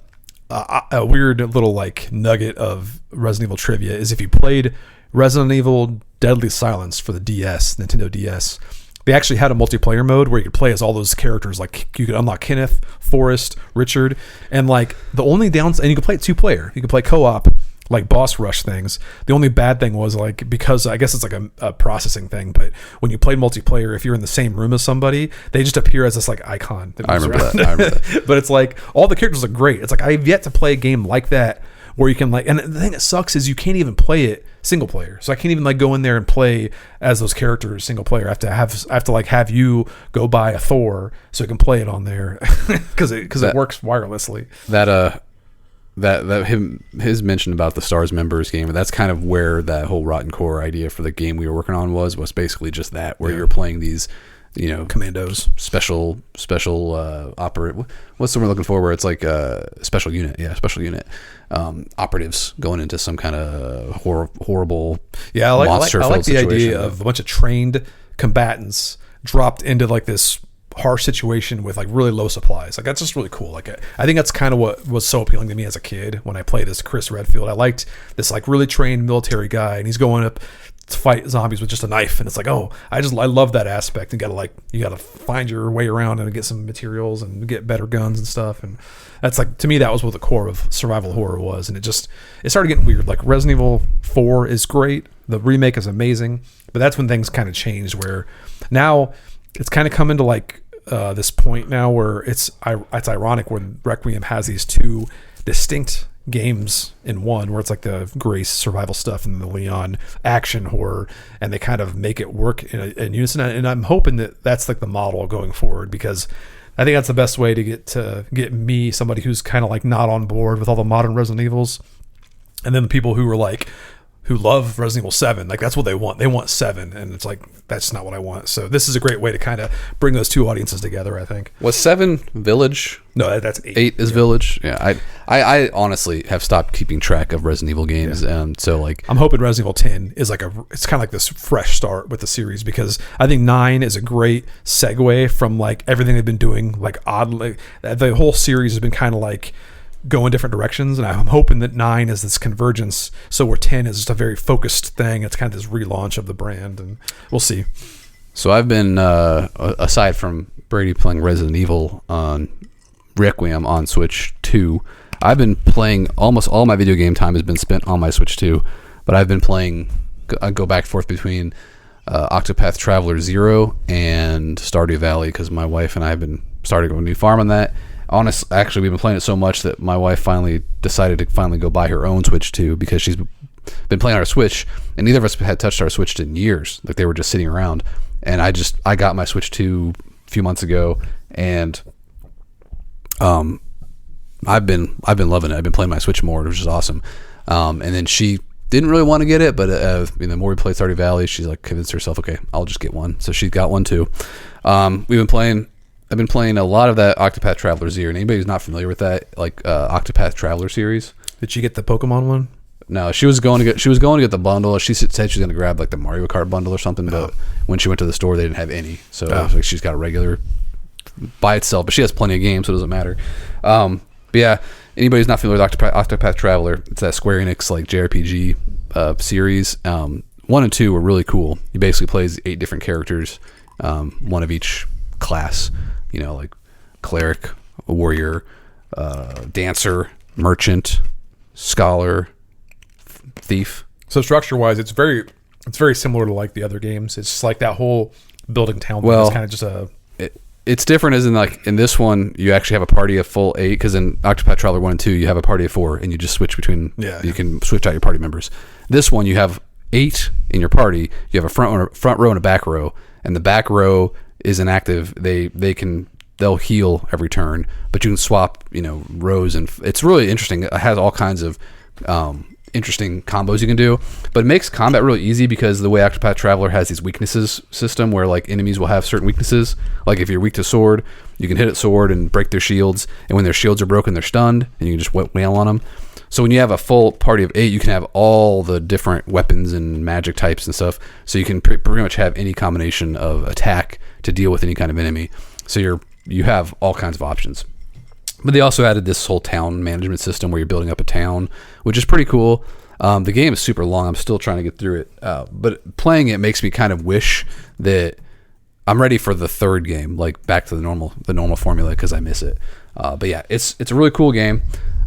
weird little like nugget of Resident Evil trivia. Is if you played Resident Evil Deadly Silence for the DS, Nintendo DS, they actually had a multiplayer mode where you could play as all those characters. Like you could unlock Kenneth, Forrest, Richard, and like the only downside, and you could play it 2-player. You could play co-op, like boss rush things. The only bad thing was like, because I guess it's like a processing thing, but when you played multiplayer, if you're in the same room as somebody, they just appear as this like icon. I remember that. But it's like all the characters look great. It's like I've yet to play a game like that where you can like, and the thing that sucks is you can't even play it single player. So I can't even like go in there and play as those characters single player. I have to have you go buy a Thor so you can play it on there because it works wirelessly. His mention about the Stars members game, that's kind of where that whole Rotten Core idea for the game we were working on was basically just that, where you're playing these, you know, commandos, special operate. What's the word we're looking for? Where it's like a special unit, operatives going into some kind of horrible. Yeah, I like the situation. idea of a bunch of trained combatants dropped into like this harsh situation with like really low supplies. Like that's just really cool. Like I think that's kind of what was so appealing to me as a kid when I played as Chris Redfield. I liked this like really trained military guy, and he's going up to fight zombies with just a knife, and it's like, oh, I love that aspect. And you gotta find your way around and get some materials and get better guns and stuff. And that's like, to me, that was what the core of survival horror was. And it started getting weird. Like Resident Evil 4 is great, the remake is amazing, but that's when things kind of changed, where now it's kind of come into like this point now where it's ironic when Requiem has these two distinct games in one, where it's like the Grace survival stuff and the Leon action horror, and they kind of make it work in unison. And I'm hoping that that's like the model going forward, because I think that's the best way to get me, somebody who's kind of like not on board with all the modern Resident Evils, and then the people who love Resident Evil 7, like that's what they want. They want 7, and it's like, that's not what I want. So this is a great way to kind of bring those two audiences together, I think. Was 7 Village? No, that's 8. 8 is Village? Yeah, I honestly have stopped keeping track of Resident Evil games, and so like... I'm hoping Resident Evil 10 is like it's kind of like this fresh start with the series, because I think 9 is a great segue from like everything they've been doing, like oddly, the whole series has been kind of like go in different directions, and I'm hoping that 9 is this convergence, so where 10 is just a very focused thing. It's kind of this relaunch of the brand, and we'll see. So I've been aside from Brady playing Resident Evil on Requiem on Switch 2, I've been playing, almost all my video game time has been spent on my Switch 2, but I've been playing, I go back and forth between Octopath Traveler 0 and Stardew Valley, because my wife and I have been starting a new farm on that. Actually, we've been playing it so much that my wife finally decided to go buy her own Switch 2, because she's been playing on our Switch, and neither of us had touched our Switch in years. Like, they were just sitting around, and I got my Switch 2 a few months ago, and I've been loving it. I've been playing my Switch more, which is awesome. And then she didn't really want to get it, but the more we played Stardew Valley, she's like convinced herself, okay, I'll just get one. So she's got one too. I've been playing a lot of that Octopath Traveler 0. And anybody who's not familiar with that, like Octopath Traveler series. Did she get the Pokemon one? No, she was going to get the bundle. She said she was going to grab like the Mario Kart bundle or something, but when she went to the store, they didn't have any. So like, she's got a regular by itself, but she has plenty of games, so it doesn't matter. But yeah, anybody who's not familiar with Octopath Traveler, it's that Square Enix like JRPG series. 1 and 2 were really cool. You basically play as 8 different characters, one of each class, like cleric, warrior, dancer, merchant, scholar, thief. So structure wise, it's very similar to like the other games. It's just like that whole building town thing Well, is kind of just a. It's different as in like in this one you actually have a party of full 8, because in Octopath Traveler 1 and 2 you have a party of 4 and you just switch between. You can switch out your party members. This one you have 8 in your party. You have a front row and a back row, and the back row is inactive. They'll heal every turn, but you can swap rows, and it's really interesting. It has all kinds of interesting combos you can do, but it makes combat really easy because the way Octopath Traveler has these weaknesses system where like enemies will have certain weaknesses. Like if you're weak to sword, you can hit at sword and break their shields, and when their shields are broken, they're stunned, and you can just wail on them. So when you have a full party of 8, you can have all the different weapons and magic types and stuff, so you can pretty much have any combination of attack to deal with any kind of enemy. So you have all kinds of options. But they also added this whole town management system where you're building up a town, which is pretty cool. The game is super long. I'm still trying to get through it. But playing it makes me kind of wish that I'm ready for the 3rd game, like back to the normal formula, because I miss it. But yeah, it's a really cool game.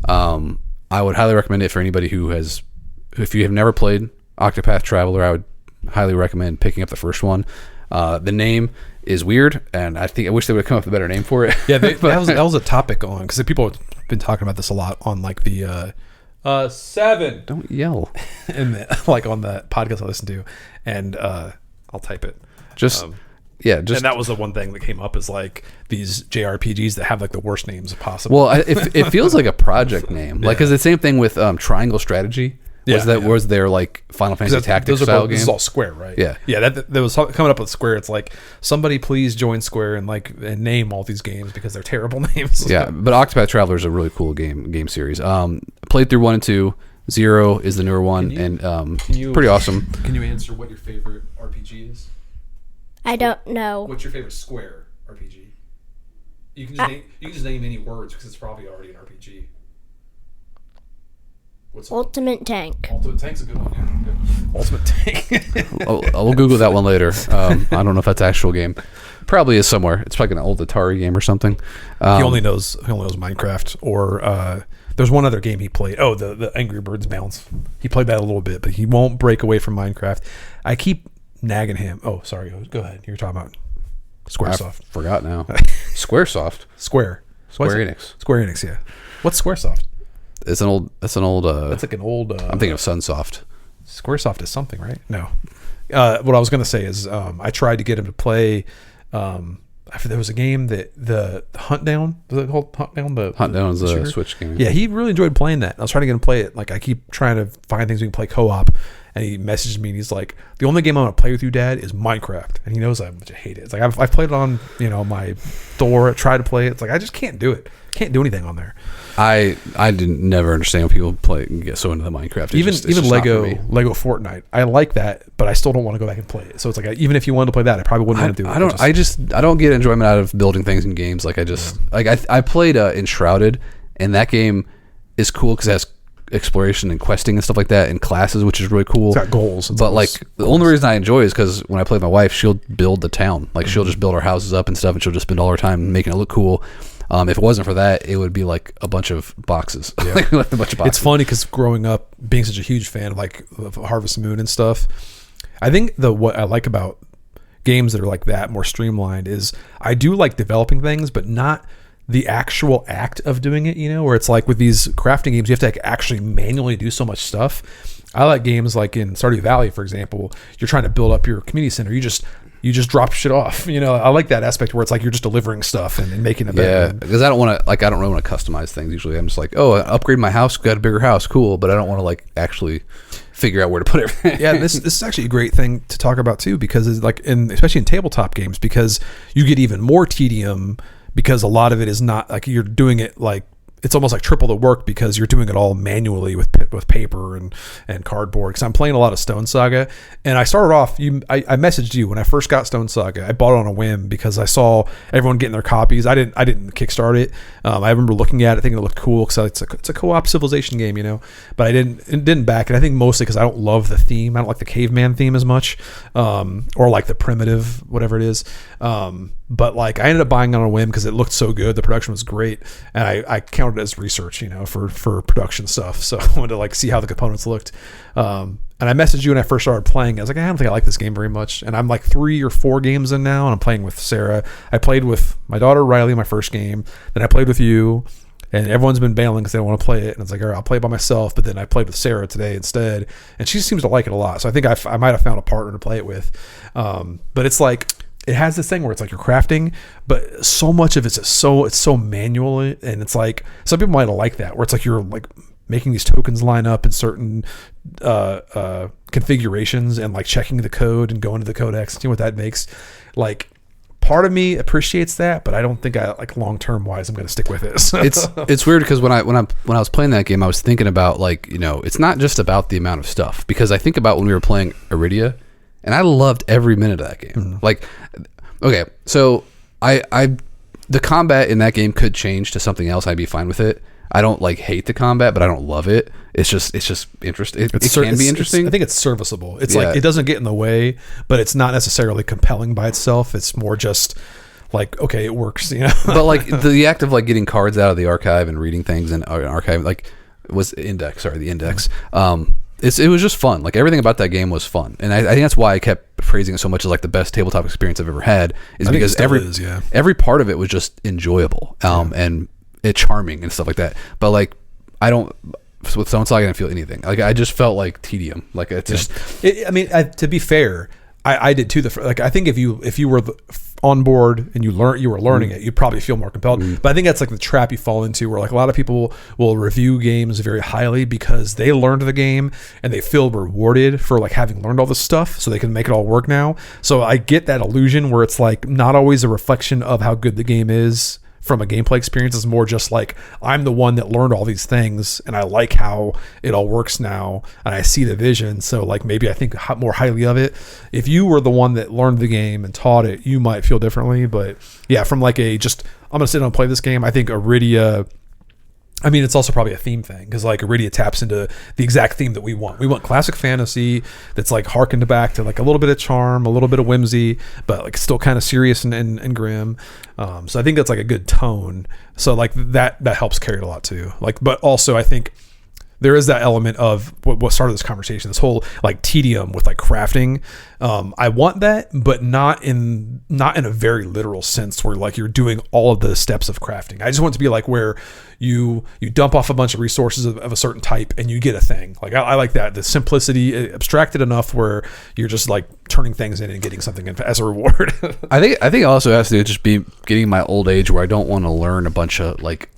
I would highly recommend it for anybody if you have never played Octopath Traveler. I would highly recommend picking up the first one. The name is weird, and I wish they would have come up with a better name for it. Yeah, that was a topic on, because people have been talking about this a lot on like the 7. Don't yell. And like on the podcast I listen to, and I'll type it. And that was the one thing that came up, is like these JRPGs that have like the worst names possible. Well, it feels like a project name, like because the same thing with Triangle Strategy. Was their like Final Fantasy Tactics style game? This is all Square, right? Yeah. That was coming up with Square. It's like, somebody please join Square and name all these games, because they're terrible names. Yeah, but Octopath Traveler is a really cool game series. Played through 1 and 2. 0 is the newer one, pretty awesome. Can you answer what your favorite RPG is? I don't know. What's your favorite Square RPG? You can just name any words, because it's probably already an RPG. Ultimate Tank. Ultimate Tank's a good one. Yeah. Good. Ultimate Tank. I'll Google that one later. I don't know if that's an actual game. Probably is somewhere. It's like an old Atari game or something. He only knows Minecraft, or there's one other game he played. Oh, the Angry Birds Bounce. He played that a little bit, but he won't break away from Minecraft. I keep nagging him. Oh, sorry. Go ahead. You were talking about Squaresoft. I forgot now. Squaresoft. Square Enix. Square Enix. Yeah. What's Squaresoft? That's an old. That's like an old. I'm thinking of Sunsoft. Squaresoft is something, right? No. What I was going to say is, I tried to get him to play. There was a game that the Hunt Down. Was it called Hunt Down? Hunt Down is a Switch game. Yeah, he really enjoyed playing that. I was trying to get him to play it. Like, I keep trying to find things we can play co-op, and he messaged me and he's like, "The only game I'm going to play with you, Dad, is Minecraft." And he knows how much I hate it. It's like I've played it on my Thor. I tried to play it. It's like I just can't do it. Can't do anything on there. I didn't never understand when people play and get so into the Minecraft. Even Lego Fortnite, I like that, but I still don't want to go back and play it. So it's like, even if you wanted to play that, I probably wouldn't want to do it. I don't get enjoyment out of building things in games. Like I played Enshrouded, and that game is cool because it has exploration and questing and stuff like that in classes, which is really cool. It's got goals. The only reason I enjoy it is because when I play with my wife, she'll build the town. Like she'll just build our houses up and stuff, and she'll just spend all her time making it look cool. If it wasn't for that, it would be like a bunch of boxes. Yeah. like a bunch of boxes. It's funny because growing up, being such a huge fan of Harvest Moon and stuff, I think what I like about games that are like that, more streamlined, is I do like developing things, but not the actual act of doing it, where it's like with these crafting games, you have to like actually manually do so much stuff. I like games like in Stardew Valley, for example. You're trying to build up your community center. You just drop shit off. I like that aspect where it's like you're just delivering stuff and making it better. Yeah, because I don't really want to customize things. Usually, I'm just like, oh, I upgrade my house, got a bigger house, cool. But I don't want to like actually figure out where to put everything. Yeah, this is actually a great thing to talk about too, because it's like especially in tabletop games, because you get even more tedium because a lot of it is not like you're doing it like. It's almost like triple the work because you're doing it all manually with paper and cardboard. Because I'm playing a lot of Stone Saga, and I started off. I messaged you when I first got Stone Saga. I bought it on a whim because I saw everyone getting their copies. I didn't kickstart it. I remember looking at it, thinking it looked cool because it's a co-op civilization game, But I didn't back it. I think mostly because I don't love the theme. I don't like the caveman theme as much, or like the primitive whatever it is. but like I ended up buying on a whim because it looked so good. The production was great, and I counted it as research, for production stuff. So I wanted to like see how the components looked. And I messaged you when I first started playing. I was like, I don't think I like this game very much. And I'm like 3 or 4 games in now, and I'm playing with Sarah. I played with my daughter Riley my first game. Then I played with you, and everyone's been bailing because they don't want to play it. And it's like, all right, I'll play it by myself. But then I played with Sarah today instead, and she seems to like it a lot. So I think I might have found a partner to play it with. But it's like, it has this thing where it's like you're crafting, but so much of it's so manual, and it's like some people might like that, where it's like you're like making these tokens line up in certain configurations and like checking the code and going to the codex and seeing what that makes. Like, part of me appreciates that, but I don't think I like long term wise I'm going to stick with it. So. It's weird because when I was playing that game, I was thinking about like, it's not just about the amount of stuff, because I think about when we were playing Iridia, and I loved every minute of that game. Mm-hmm. Like, okay, so the combat in that game could change to something else. I'd be fine with it. I don't like hate the combat, but I don't love it. It's just interesting. It can be interesting. I think it's serviceable. It's like, it doesn't get in the way, but it's not necessarily compelling by itself. It's more just like, okay, it works, But like the act of like getting cards out of the archive and reading things and archive, like the index. It was just fun. Like everything about that game was fun, and I think that's why I kept praising it so much as like the best tabletop experience I've ever had. Is because every part of it was just enjoyable, and it's charming and stuff like that. But like with Stone Saga, I didn't feel anything. Like I just felt like tedium. Like it's just. To be fair, I did too. I think if you were on board and you were learning it, you'd probably feel more compelled. But I think that's like the trap you fall into, where like a lot of people will review games very highly because they learned the game and they feel rewarded for like having learned all this stuff, so they can make it all work now. So I get that illusion where it's like not always a reflection of how good the game is from a gameplay experience. Is more just like, I'm the one that learned all these things and I like how it all works now and I see the vision, so like maybe I think more highly of it. If you were the one that learned the game and taught it, you might feel differently. But yeah, from like I'm gonna sit down and play this game, I think Iridia, it's also probably a theme thing, because like Iridia taps into the exact theme that we want. We want classic fantasy that's like harkened back to like a little bit of charm, a little bit of whimsy, but like still kind of serious and grim. So I think that's like a good tone. So like that helps carry it a lot too. Like, but also I think there is that element of what started this conversation, this whole like tedium with like crafting. I want that, but not in a very literal sense where like you're doing all of the steps of crafting. I just want it to be like where you dump off a bunch of resources of a certain type and you get a thing. Like I like that, the simplicity, abstracted enough where you're just like turning things in and getting something in as a reward. I think it also has to just be getting my old age where I don't want to learn a bunch of like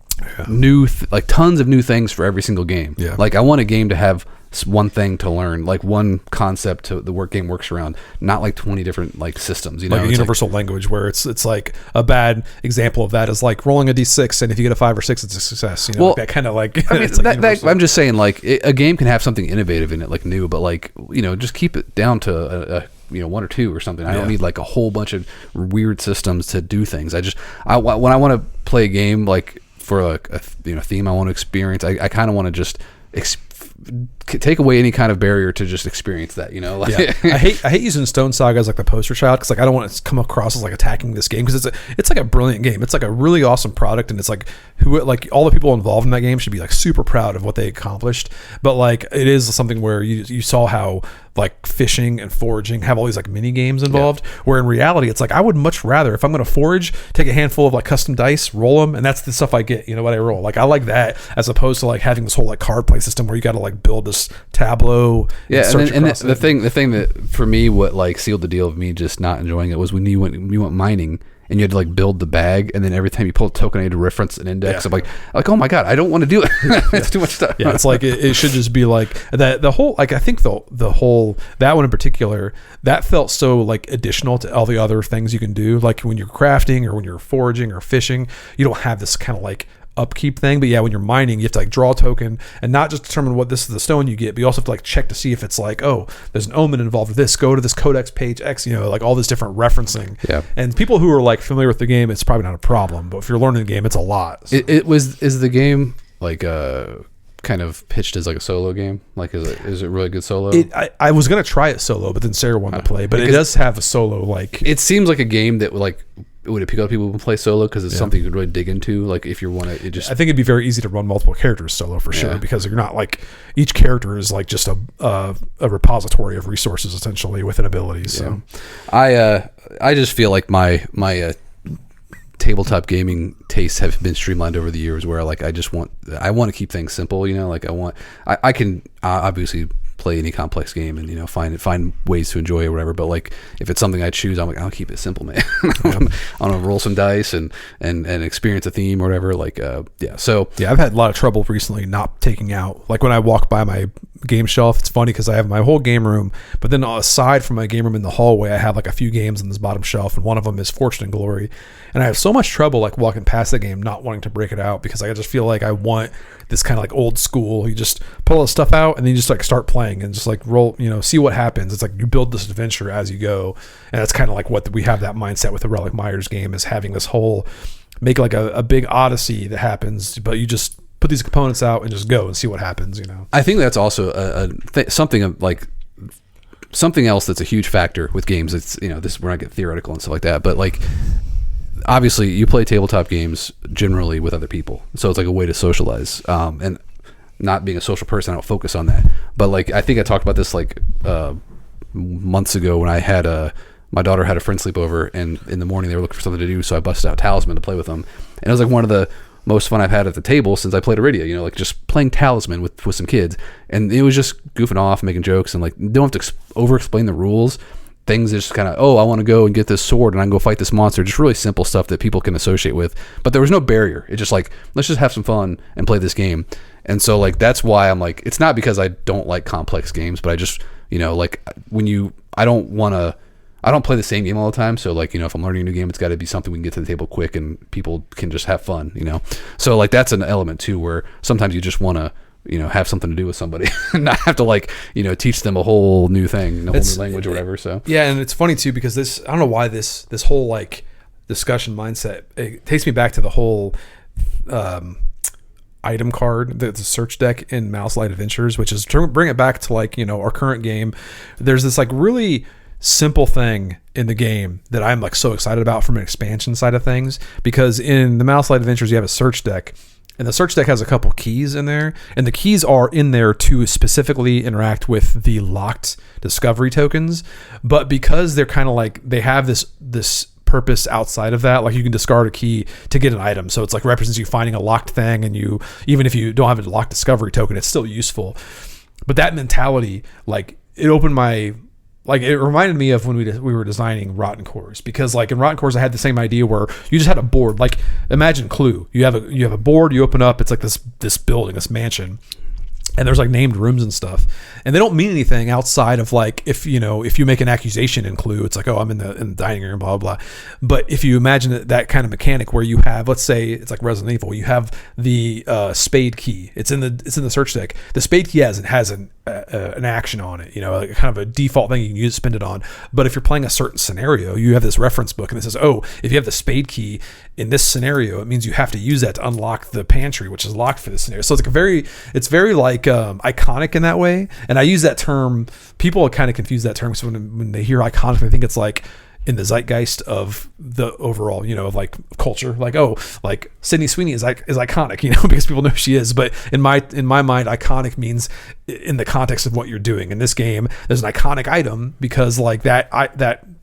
new like tons of new things for every single game. Like I want a game to have one thing to learn, like one concept to the game works around, not like 20 different like systems, like a universal language, where it's like a bad example of that is like rolling a d6, and if you get a 5 or 6 it's a success, well, like that kind of like, I'm just saying like a game can have something innovative in it, like new, but like just keep it down to a 1 or 2 or something. I don't need like a whole bunch of weird systems to do things. When I want to play a game like for like a theme I want to experience, I kind of want to just take away any kind of barrier to just experience that, I hate using Stone Saga as like the poster child, because like I don't want it to come across as like attacking this game, because it's like a brilliant game. It's like a really awesome product, and it's like all the people involved in that game should be like super proud of what they accomplished. But like it is something where you saw how like fishing and foraging have all these like mini games involved, where in reality it's like I would much rather, if I'm going to forage, take a handful of like custom dice, roll them, and that's the stuff I get, what I roll. Like I like that, as opposed to like having this whole like card play system where you got to like build this tableau. And the thing that for me, what like sealed the deal of me just not enjoying it was when you went mining and you had to like build the bag, and then every time you pull a token, I had to reference an index. I'm like, oh my god, I don't want to do it. It's too much stuff. Yeah, it's like it should just be like that. The whole, like I think the whole, that one in particular, that felt so like additional to all the other things you can do. Like when you're crafting or when you're foraging or fishing, you don't have this kind of like upkeep thing. But yeah, when you're mining, you have to like draw a token and not just determine what this is the stone you get, but you also have to like check to see if it's like, oh, there's an omen involved with this, go to this codex page X, like all this different referencing. And people who are like familiar with the game, it's probably not a problem, but if you're learning the game, it's a lot. So. Is the game like kind of pitched as like a solo game? Like is it really good solo? I was gonna try it solo, but then Sarah wanted to play, but it does have a solo, like it seems like a game that like would it pick up people who play solo because it's something you could really dig into? Like if you want to, I think it'd be very easy to run multiple characters solo for sure because you're not like each character is like just a repository of resources essentially with an ability. So I just feel like my tabletop gaming tastes have been streamlined over the years where like I want to keep things simple, you know, like I can obviously play any complex game and, you know, find ways to enjoy it or whatever, but like if it's something I choose, I'm like, I'll keep it simple, man. I'm gonna roll some dice and experience a theme or whatever, like so I've had a lot of trouble recently not taking out, like when I walk by my game shelf, it's funny because I have my whole game room, but then aside from my game room in the hallway, I have like a few games on this bottom shelf, and one of them is Fortune and Glory, and I have so much trouble like walking past the game not wanting to break it out because I just feel like I want this kind of like old school, you just pull the stuff out and then you just like start playing and just like roll, you know, see what happens. It's like you build this adventure as you go, and that's kind of like what we have that mindset with the Relic Myers game, is having this whole make like a big odyssey that happens, but you just put these components out and just go and see what happens, you know. I think that's also something else that's a huge factor with games. It's, you know, this we're not getting theoretical and stuff like that, but like obviously you play tabletop games generally with other people, so it's like a way to socialize. And not being a social person, I don't focus on that. But like I think I talked about this like months ago when I had my daughter had a friend sleepover, and in the morning they were looking for something to do, so I busted out Talisman to play with them, and it was like one of the most fun I've had at the table since I played Iridia, you know, like just playing Talisman with some kids, and it was just goofing off, making jokes, and like don't have to over explain the rules. Things are just kind of, I want to go and get this sword and I can go fight this monster. Just really simple stuff that people can associate with. But there was no barrier. It's just like, let's just have some fun and play this game. And so like that's why I'm like, it's not because I don't like complex games, but I just, you know, like I don't play the same game all the time. So like, you know, if I'm learning a new game, it's got to be something we can get to the table quick and people can just have fun, you know. So like that's an element too where sometimes you just want to, you know, have something to do with somebody and not have to like, you know, teach them a whole new thing, a whole new language or whatever. So yeah, and it's funny too because I don't know why this whole like discussion mindset, it takes me back to the whole item card, the search deck in Mouse Light Adventures, which is to bring it back to like, you know, our current game. There's this like really simple thing in the game that I'm like so excited about from an expansion side of things, because in the Mouse Light Adventures you have a search deck. And the search deck has a couple keys in there, and the keys are in there to specifically interact with the locked discovery tokens. But because they're kind of like, they have this purpose outside of that, like you can discard a key to get an item. So it's like represents you finding a locked thing, and you, even if you don't have a locked discovery token, it's still useful. But that mentality, like it opened my, like it reminded me of when we were designing Rotten Cores, because like in Rotten Cores I had the same idea where you just had a board. Like imagine Clue, you have a board, you open up, it's like this building, this mansion, and there's like named rooms and stuff, and they don't mean anything outside of like, if you make an accusation in Clue, it's like, I'm in the dining room, blah blah blah. But if you imagine that kind of mechanic where you have, let's say it's like Resident Evil, you have the spade key, it's in the search deck. The spade key has an action on it, you know, like kind of a default thing you can use to spend it on. But if you're playing a certain scenario, you have this reference book and it says, if you have the spade key in this scenario, it means you have to use that to unlock the pantry, which is locked for this scenario. So it's very like iconic in that way. And I use that term, people kind of confuse that term, so when they hear iconic, they think it's like in the zeitgeist of the overall, you know, of like culture, like, like Sydney Sweeney is iconic, you know, because people know who she is. But in my mind, iconic means in the context of what you're doing. In this game, there's an iconic item because like that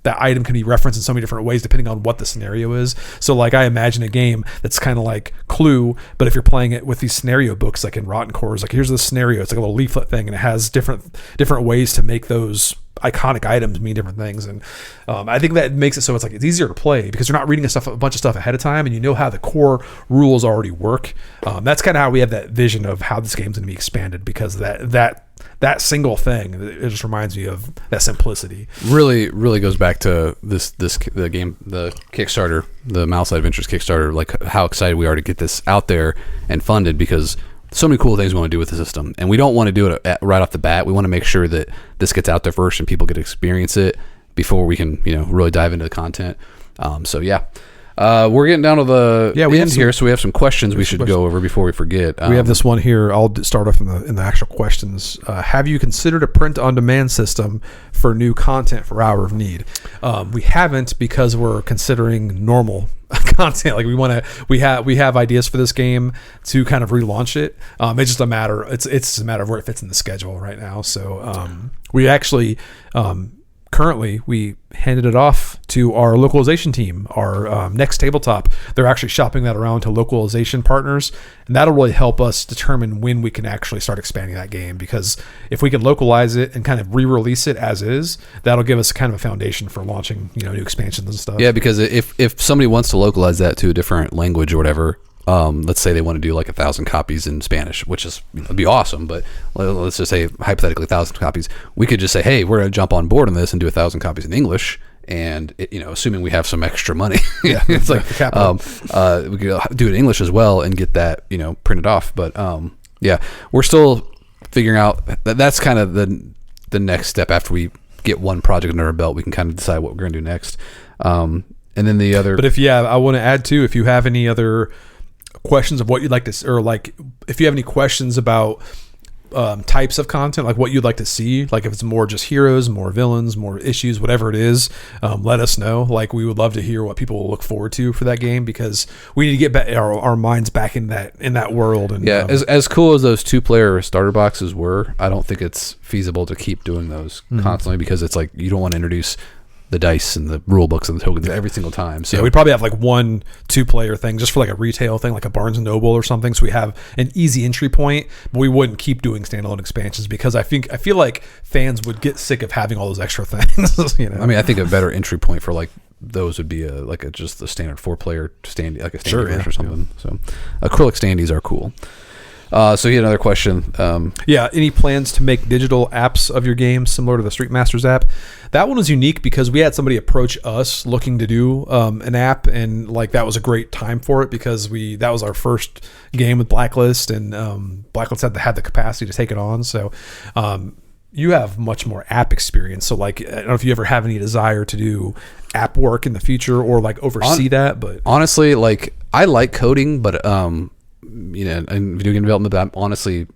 item can be referenced in so many different ways depending on what the scenario is. So like I imagine a game that's kind of like Clue, but if you're playing it with these scenario books, like in Rotten Cores, like here's the scenario, it's like a little leaflet thing, and it has different ways to make those iconic items mean different things. And I think that makes it so it's easier to play because you're not reading a bunch of stuff ahead of time, and you know how the core rules already work. That's kind of how we have that vision of how this game's going to be expanded, because that single thing, it just reminds me of that simplicity. Really goes back to the game, the Kickstarter, the Mouse Light Adventures Kickstarter, like how excited we are to get this out there and funded, because so many cool things we want to do with the system, and we don't want to do it right off the bat. We want to make sure that this gets out there first and people get to experience it before we can, you know, really dive into the content. So yeah. We're getting down to the Yeah, we have end some- here, so we have some questions we should go over before we forget. We have this one here. I'll start off in the actual questions. Have you considered a print-on-demand system for new content for Hour of Need? We haven't, because we're considering normal content. Like we have ideas for this game to kind of relaunch it. It's just a matter. It's a matter of where it fits in the schedule right now. So we actually. Currently, we handed it off to our localization team, our next tabletop. They're actually shopping that around to localization partners, and that'll really help us determine when we can actually start expanding that game. Because if we can localize it and kind of re-release it as is, that'll give us kind of a foundation for launching, new expansions and stuff. Yeah, because if somebody wants to localize that to a different language or whatever, let's say they want to do like 1,000 copies in Spanish, which is it'd be awesome, but let's just say hypothetically 1,000 copies. We could just say, hey, we're going to jump on board on this and do 1,000 copies in English, and assuming we have some extra money, it's like we could do it in English as well and get that printed off. But we're still figuring out that's kind of the next step. After we get one project under our belt, we can kind of decide what we're going to do next. And then the other. But I want to add too, if you have any other questions of what you'd like to, or like if you have any questions about types of content, like what you'd like to see, like if it's more just heroes, more villains, more issues, whatever it is, let us know. Like we would love to hear what people will look forward to for that game, because we need to get back our minds back in that world. And as cool as those 2-player starter boxes were, I don't think it's feasible to keep doing those constantly, because it's like you don't want to introduce the dice and the rule books and the tokens every single time. So we'd probably have like 1-2-player thing just for like a retail thing, like a Barnes and Noble or something. So we have an easy entry point, but we wouldn't keep doing standalone expansions, because I feel like fans would get sick of having all those extra things. I mean, I think a better entry point for like those would be just the standard 4-player standee, like a standee or something. Yeah. So acrylic standees are cool. So he had another question. Any plans to make digital apps of your game similar to the Street Masters app? That one was unique because we had somebody approach us looking to do an app, and like that was a great time for it, because that was our first game with Blacklist, and Blacklist had the capacity to take it on. So you have much more app experience. So like, I don't know if you ever have any desire to do app work in the future or like oversee that. But honestly, like I like coding, but in video game development, I'm honestly,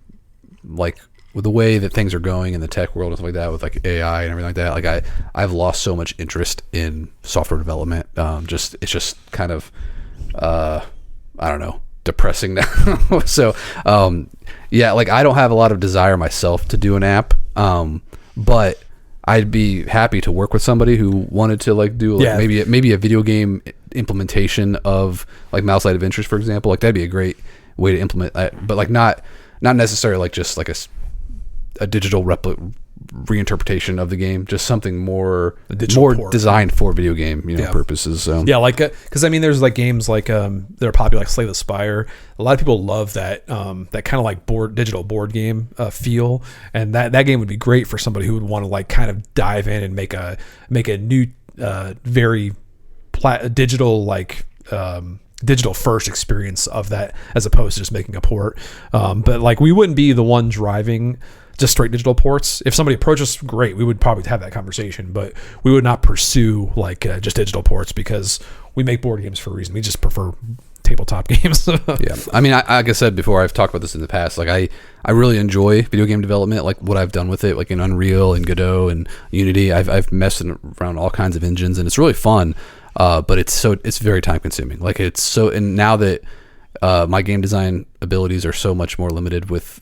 like, with the way that things are going in the tech world and stuff like that, with like AI and everything like that, like I've lost so much interest in software development. It's just kind of I don't know, depressing now. So like I don't have a lot of desire myself to do an app, but I'd be happy to work with somebody who wanted to like do maybe a video game implementation of like Mouse Light Adventures, for example. Like that'd be a great way to implement that, but like not necessarily like just like a digital reinterpretation of the game, just something more designed for video game purposes. So like because I mean there's like games like they're popular, like Slay the Spire. A lot of people love that that kind of like digital board game feel, and that game would be great for somebody who would want to like kind of dive in and make a new very digital like digital first experience of that, as opposed to just making a port. But like we wouldn't be the one driving just straight digital ports. If somebody approached us, great, we would probably have that conversation, but we would not pursue like just digital ports, because we make board games for a reason. We just prefer tabletop games. I mean, like I said before, I've talked about this in the past, like I really enjoy video game development, like what I've done with it, like in Unreal and Godot and Unity. I've messed around all kinds of engines, and it's really fun. But it's very time consuming. Like and now that my game design abilities are so much more limited with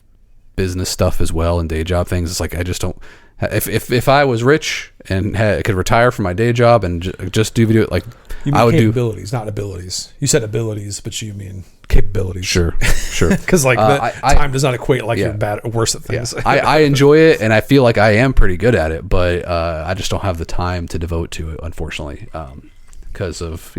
business stuff as well and day job things, it's like I just don't. If I was rich and could retire from my day job and just do video, like you mean I would capabilities, not abilities. You said abilities, but you mean capabilities. Sure. Because like time does not equate like you're bad or worse at things. Yeah. I enjoy it, and I feel like I am pretty good at it, but I just don't have the time to devote to it, unfortunately, because of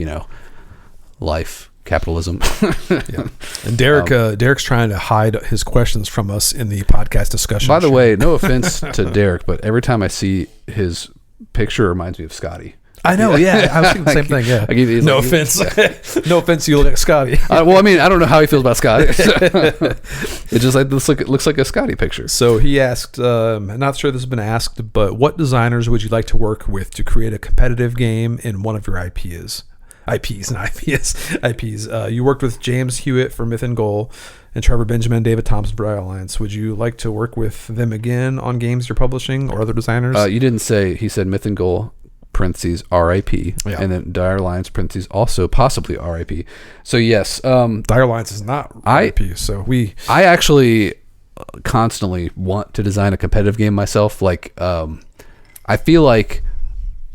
life. Capitalism. And Derek's trying to hide his questions from us in the podcast discussion. By the way, no offense to Derek, but every time I see his picture, it reminds me of Scotty. I know, yeah. I was thinking the same thing, yeah. No offense. No offense, you look like Scotty. Well, I mean, I don't know how he feels about Scotty. It just like looks like a Scotty picture. So he asked, I'm not sure this has been asked, but what designers would you like to work with to create a competitive game in one of your IPs? IPs, not IPs, IPs. You worked with James Hewitt for Myth and Goal and Trevor Benjamin, David Thompson for Alliance. Would you like to work with them again on games you're publishing or other designers? You didn't say. He said Myth and Goal, parentheses, RIP, Yeah. and then Dire Alliance, parentheses, also possibly RIP. So yes, Dire Alliance is not RIP, so I actually constantly want to design a competitive game myself. Like, I feel like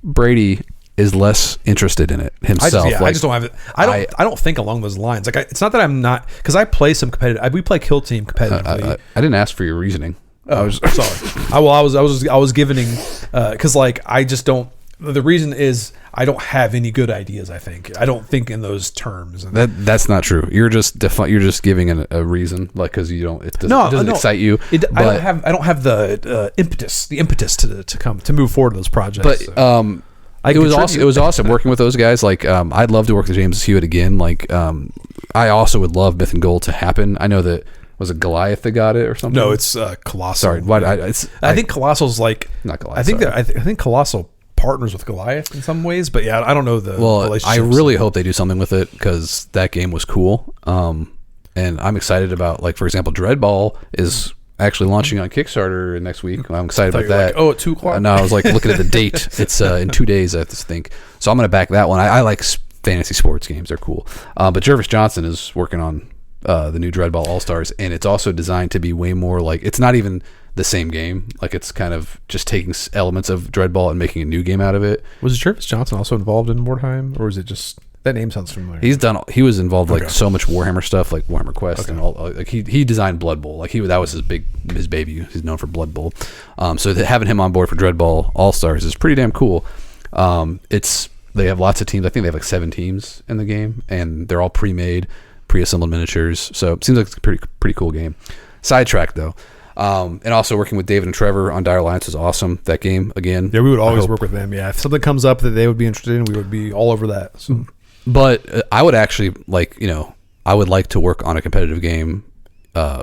Brady is less interested in it himself. I just don't have it. I don't think along those lines. Like, it's not that I'm not, because I play some competitive. We play Kill Team competitively. I didn't ask for your reasoning. I was sorry. I was giving because like I just don't. The reason is I don't have any good ideas. I don't think in those terms. And That's not true. You're just giving a reason, like, because you don't. It doesn't excite you. I don't have the impetus to move forward to those projects. But so. it was awesome working with those guys. Like, I'd love to work with James Hewitt again. Like, I also would love Myth and Gold to happen. I know that. Was it Goliath that got it or something? No, it's Colossal. Sorry, I think Colossal's like not Goliath. I think Colossal partners with Goliath in some ways, but yeah, I don't know the relationships. I really hope they do something with it because that game was cool. And I'm excited about, like, for example, Dreadball is actually launching on Kickstarter next week. I'm excited about that. Like, at 2 o'clock? No, I was like looking at the date. It's in 2 days, I think. So I'm going to back that one. I like fantasy sports games. They're cool. But Jervis Johnson is working on the new Dreadball All-Stars, and it's also designed to be way more like, it's not even the same game. Like, it's kind of just taking elements of Dreadball and making a new game out of it. Was Jervis Johnson also involved in Mordheim, or is it just that name sounds familiar? He was involved like so much Warhammer stuff, like Warhammer Quest and all. Like he designed Blood Bowl. Like that was his baby. He's known for Blood Bowl. So having him on board for Dreadball All-Stars is pretty damn cool. They have lots of teams. I think they have like 7 teams in the game, and they're all pre-made, pre-assembled miniatures. So it seems like it's a pretty cool game. Sidetrack though. And also working with David and Trevor on Dire Alliance was awesome. That game again. Yeah, we would always work with them. Yeah, if something comes up that they would be interested in, we would be all over that. So. But I would actually I would like to work on a competitive game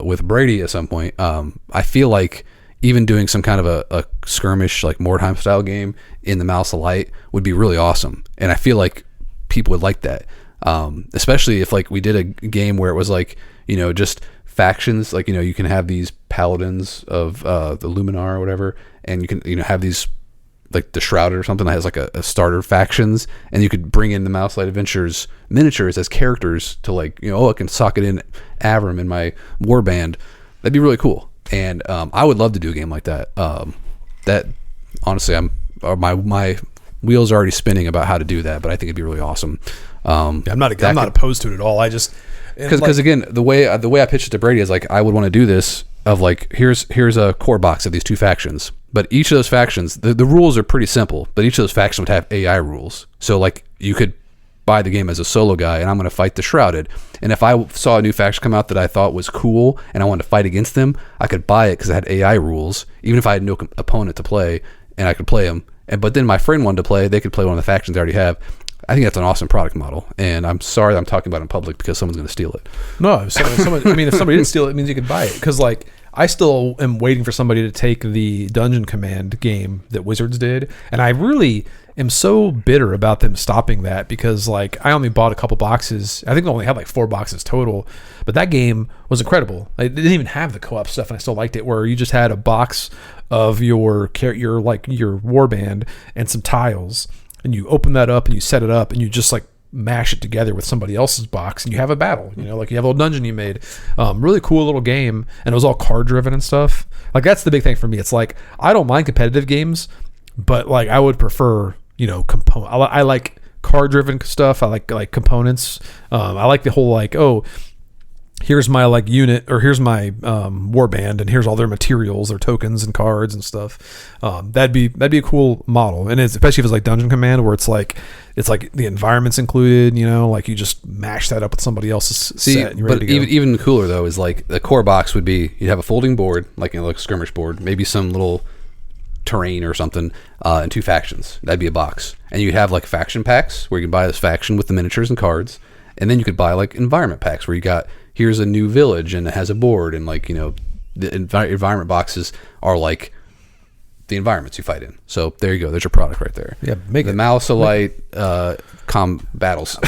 with Brady at some point. I feel like even doing some kind of a skirmish, like Mordheim style game in the Mouse of Light would be really awesome. And I feel like people would like that. Especially if like we did a game where it was like, just factions, like, you can have these paladins of the Luminar or whatever, and you can, have these like the Shrouded or something that has like a starter factions, and you could bring in the Mouse Light Adventures miniatures as characters to like, I can socket in Avram in my warband. That'd be really cool. And I would love to do a game like that. That honestly, my wheels are already spinning about how to do that, but I think it'd be really awesome. I'm not opposed to it at all. I just because again, the way I pitched it to Brady is like, I would want to do this of like, here's a core box of these 2 factions, but each of those factions, the rules are pretty simple, but each of those factions would have AI rules. So like, you could buy the game as a solo guy, and I'm going to fight the Shrouded. And if I saw a new faction come out that I thought was cool and I wanted to fight against them, I could buy it because it had AI rules, even if I had no opponent to play, and I could play them. But then my friend wanted to play, they could play one of the factions I already have. I think that's an awesome product model, and I'm sorry that I'm talking about it in public because someone's going to steal it. No, if somebody didn't steal it, it means you could buy it. Because like, I still am waiting for somebody to take the Dungeon Command game that Wizards did, and I really am so bitter about them stopping that because like, I only bought a couple boxes. I think they only had like 4 boxes total, but that game was incredible. It didn't even have the co-op stuff, and I still liked it. Where you just had a box of your warband and some tiles, and you open that up and you set it up and you just like mash it together with somebody else's box, and you have a battle. Like you have a little dungeon you made. Really cool little game, and it was all card driven and stuff. Like, that's the big thing for me. It's like, I don't mind competitive games, but like, I would prefer component. I like card driven stuff. I like components. I like the whole like, oh, here's my like unit, or here's my warband, and here's all their materials, their tokens and cards and stuff. That'd be a cool model, and especially if it's like Dungeon Command, where it's like the environment's included. Like you just mash that up with somebody else's set. And you're ready to go. Even cooler though is like the core box would be, you'd have a folding board, like like a skirmish board, maybe some little terrain or something, and 2 factions. That'd be a box, and you'd have like faction packs where you can buy this faction with the miniatures and cards, and then you could buy like environment packs where you got, here's a new village and it has a board, and like, the environment boxes are like the environments you fight in. So there you go. There's your product right there. Yeah, make the it. Mouselite battles.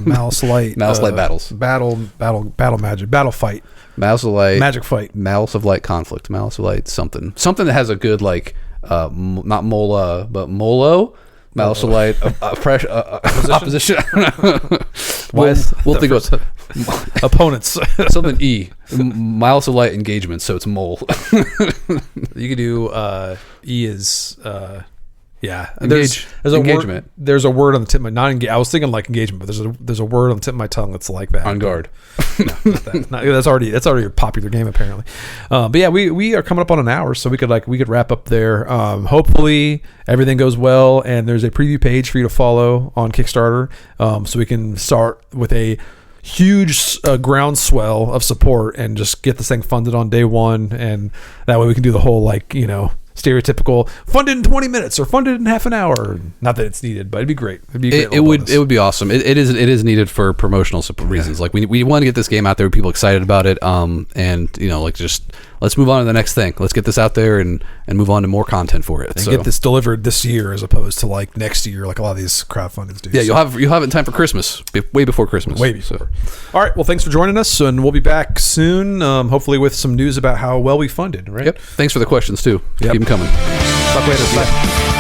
Mouse light. Mouselite battles. Battle magic. Battle fight. Mouselite Magic fight. Malice of Light conflict. Malice of Light something that has a good like not mola but molo. Malice of Light fresh opposition. we'll think of Opponents. something E. Malice of Light engagement. So it's mole. You could do E is yeah. Engage- there's a engagement. Word, there's a word on the tip of my not engage. I was thinking like engagement, but there's a word on the tip of my tongue that's like that. On guard. No, not that. That's already a popular game apparently. But yeah, we are coming up on an hour, so we could wrap up there. Hopefully everything goes well, and there's a preview page for you to follow on Kickstarter, so we can start with a huge groundswell of support and just get this thing funded on day one, and that way we can do the whole stereotypical funded in 20 minutes or funded in half an hour. Not that it's needed, but it'd be great. It'd be a great little bonus. It would be awesome. It is needed for promotional reasons. Like we want to get this game out there with people excited about it. And just let's move on to the next thing. Let's get this out there and move on to more content for it. And get this delivered this year as opposed to like next year, like a lot of these crowdfundings do. Yeah, you'll have it in time for Christmas, way before Christmas. Way before. All right. Well, thanks for joining us, and we'll be back soon. Hopefully with some news about how well we funded. Right. Yep. Thanks for the questions too. Yep. Keep them coming. Talk later. Bye.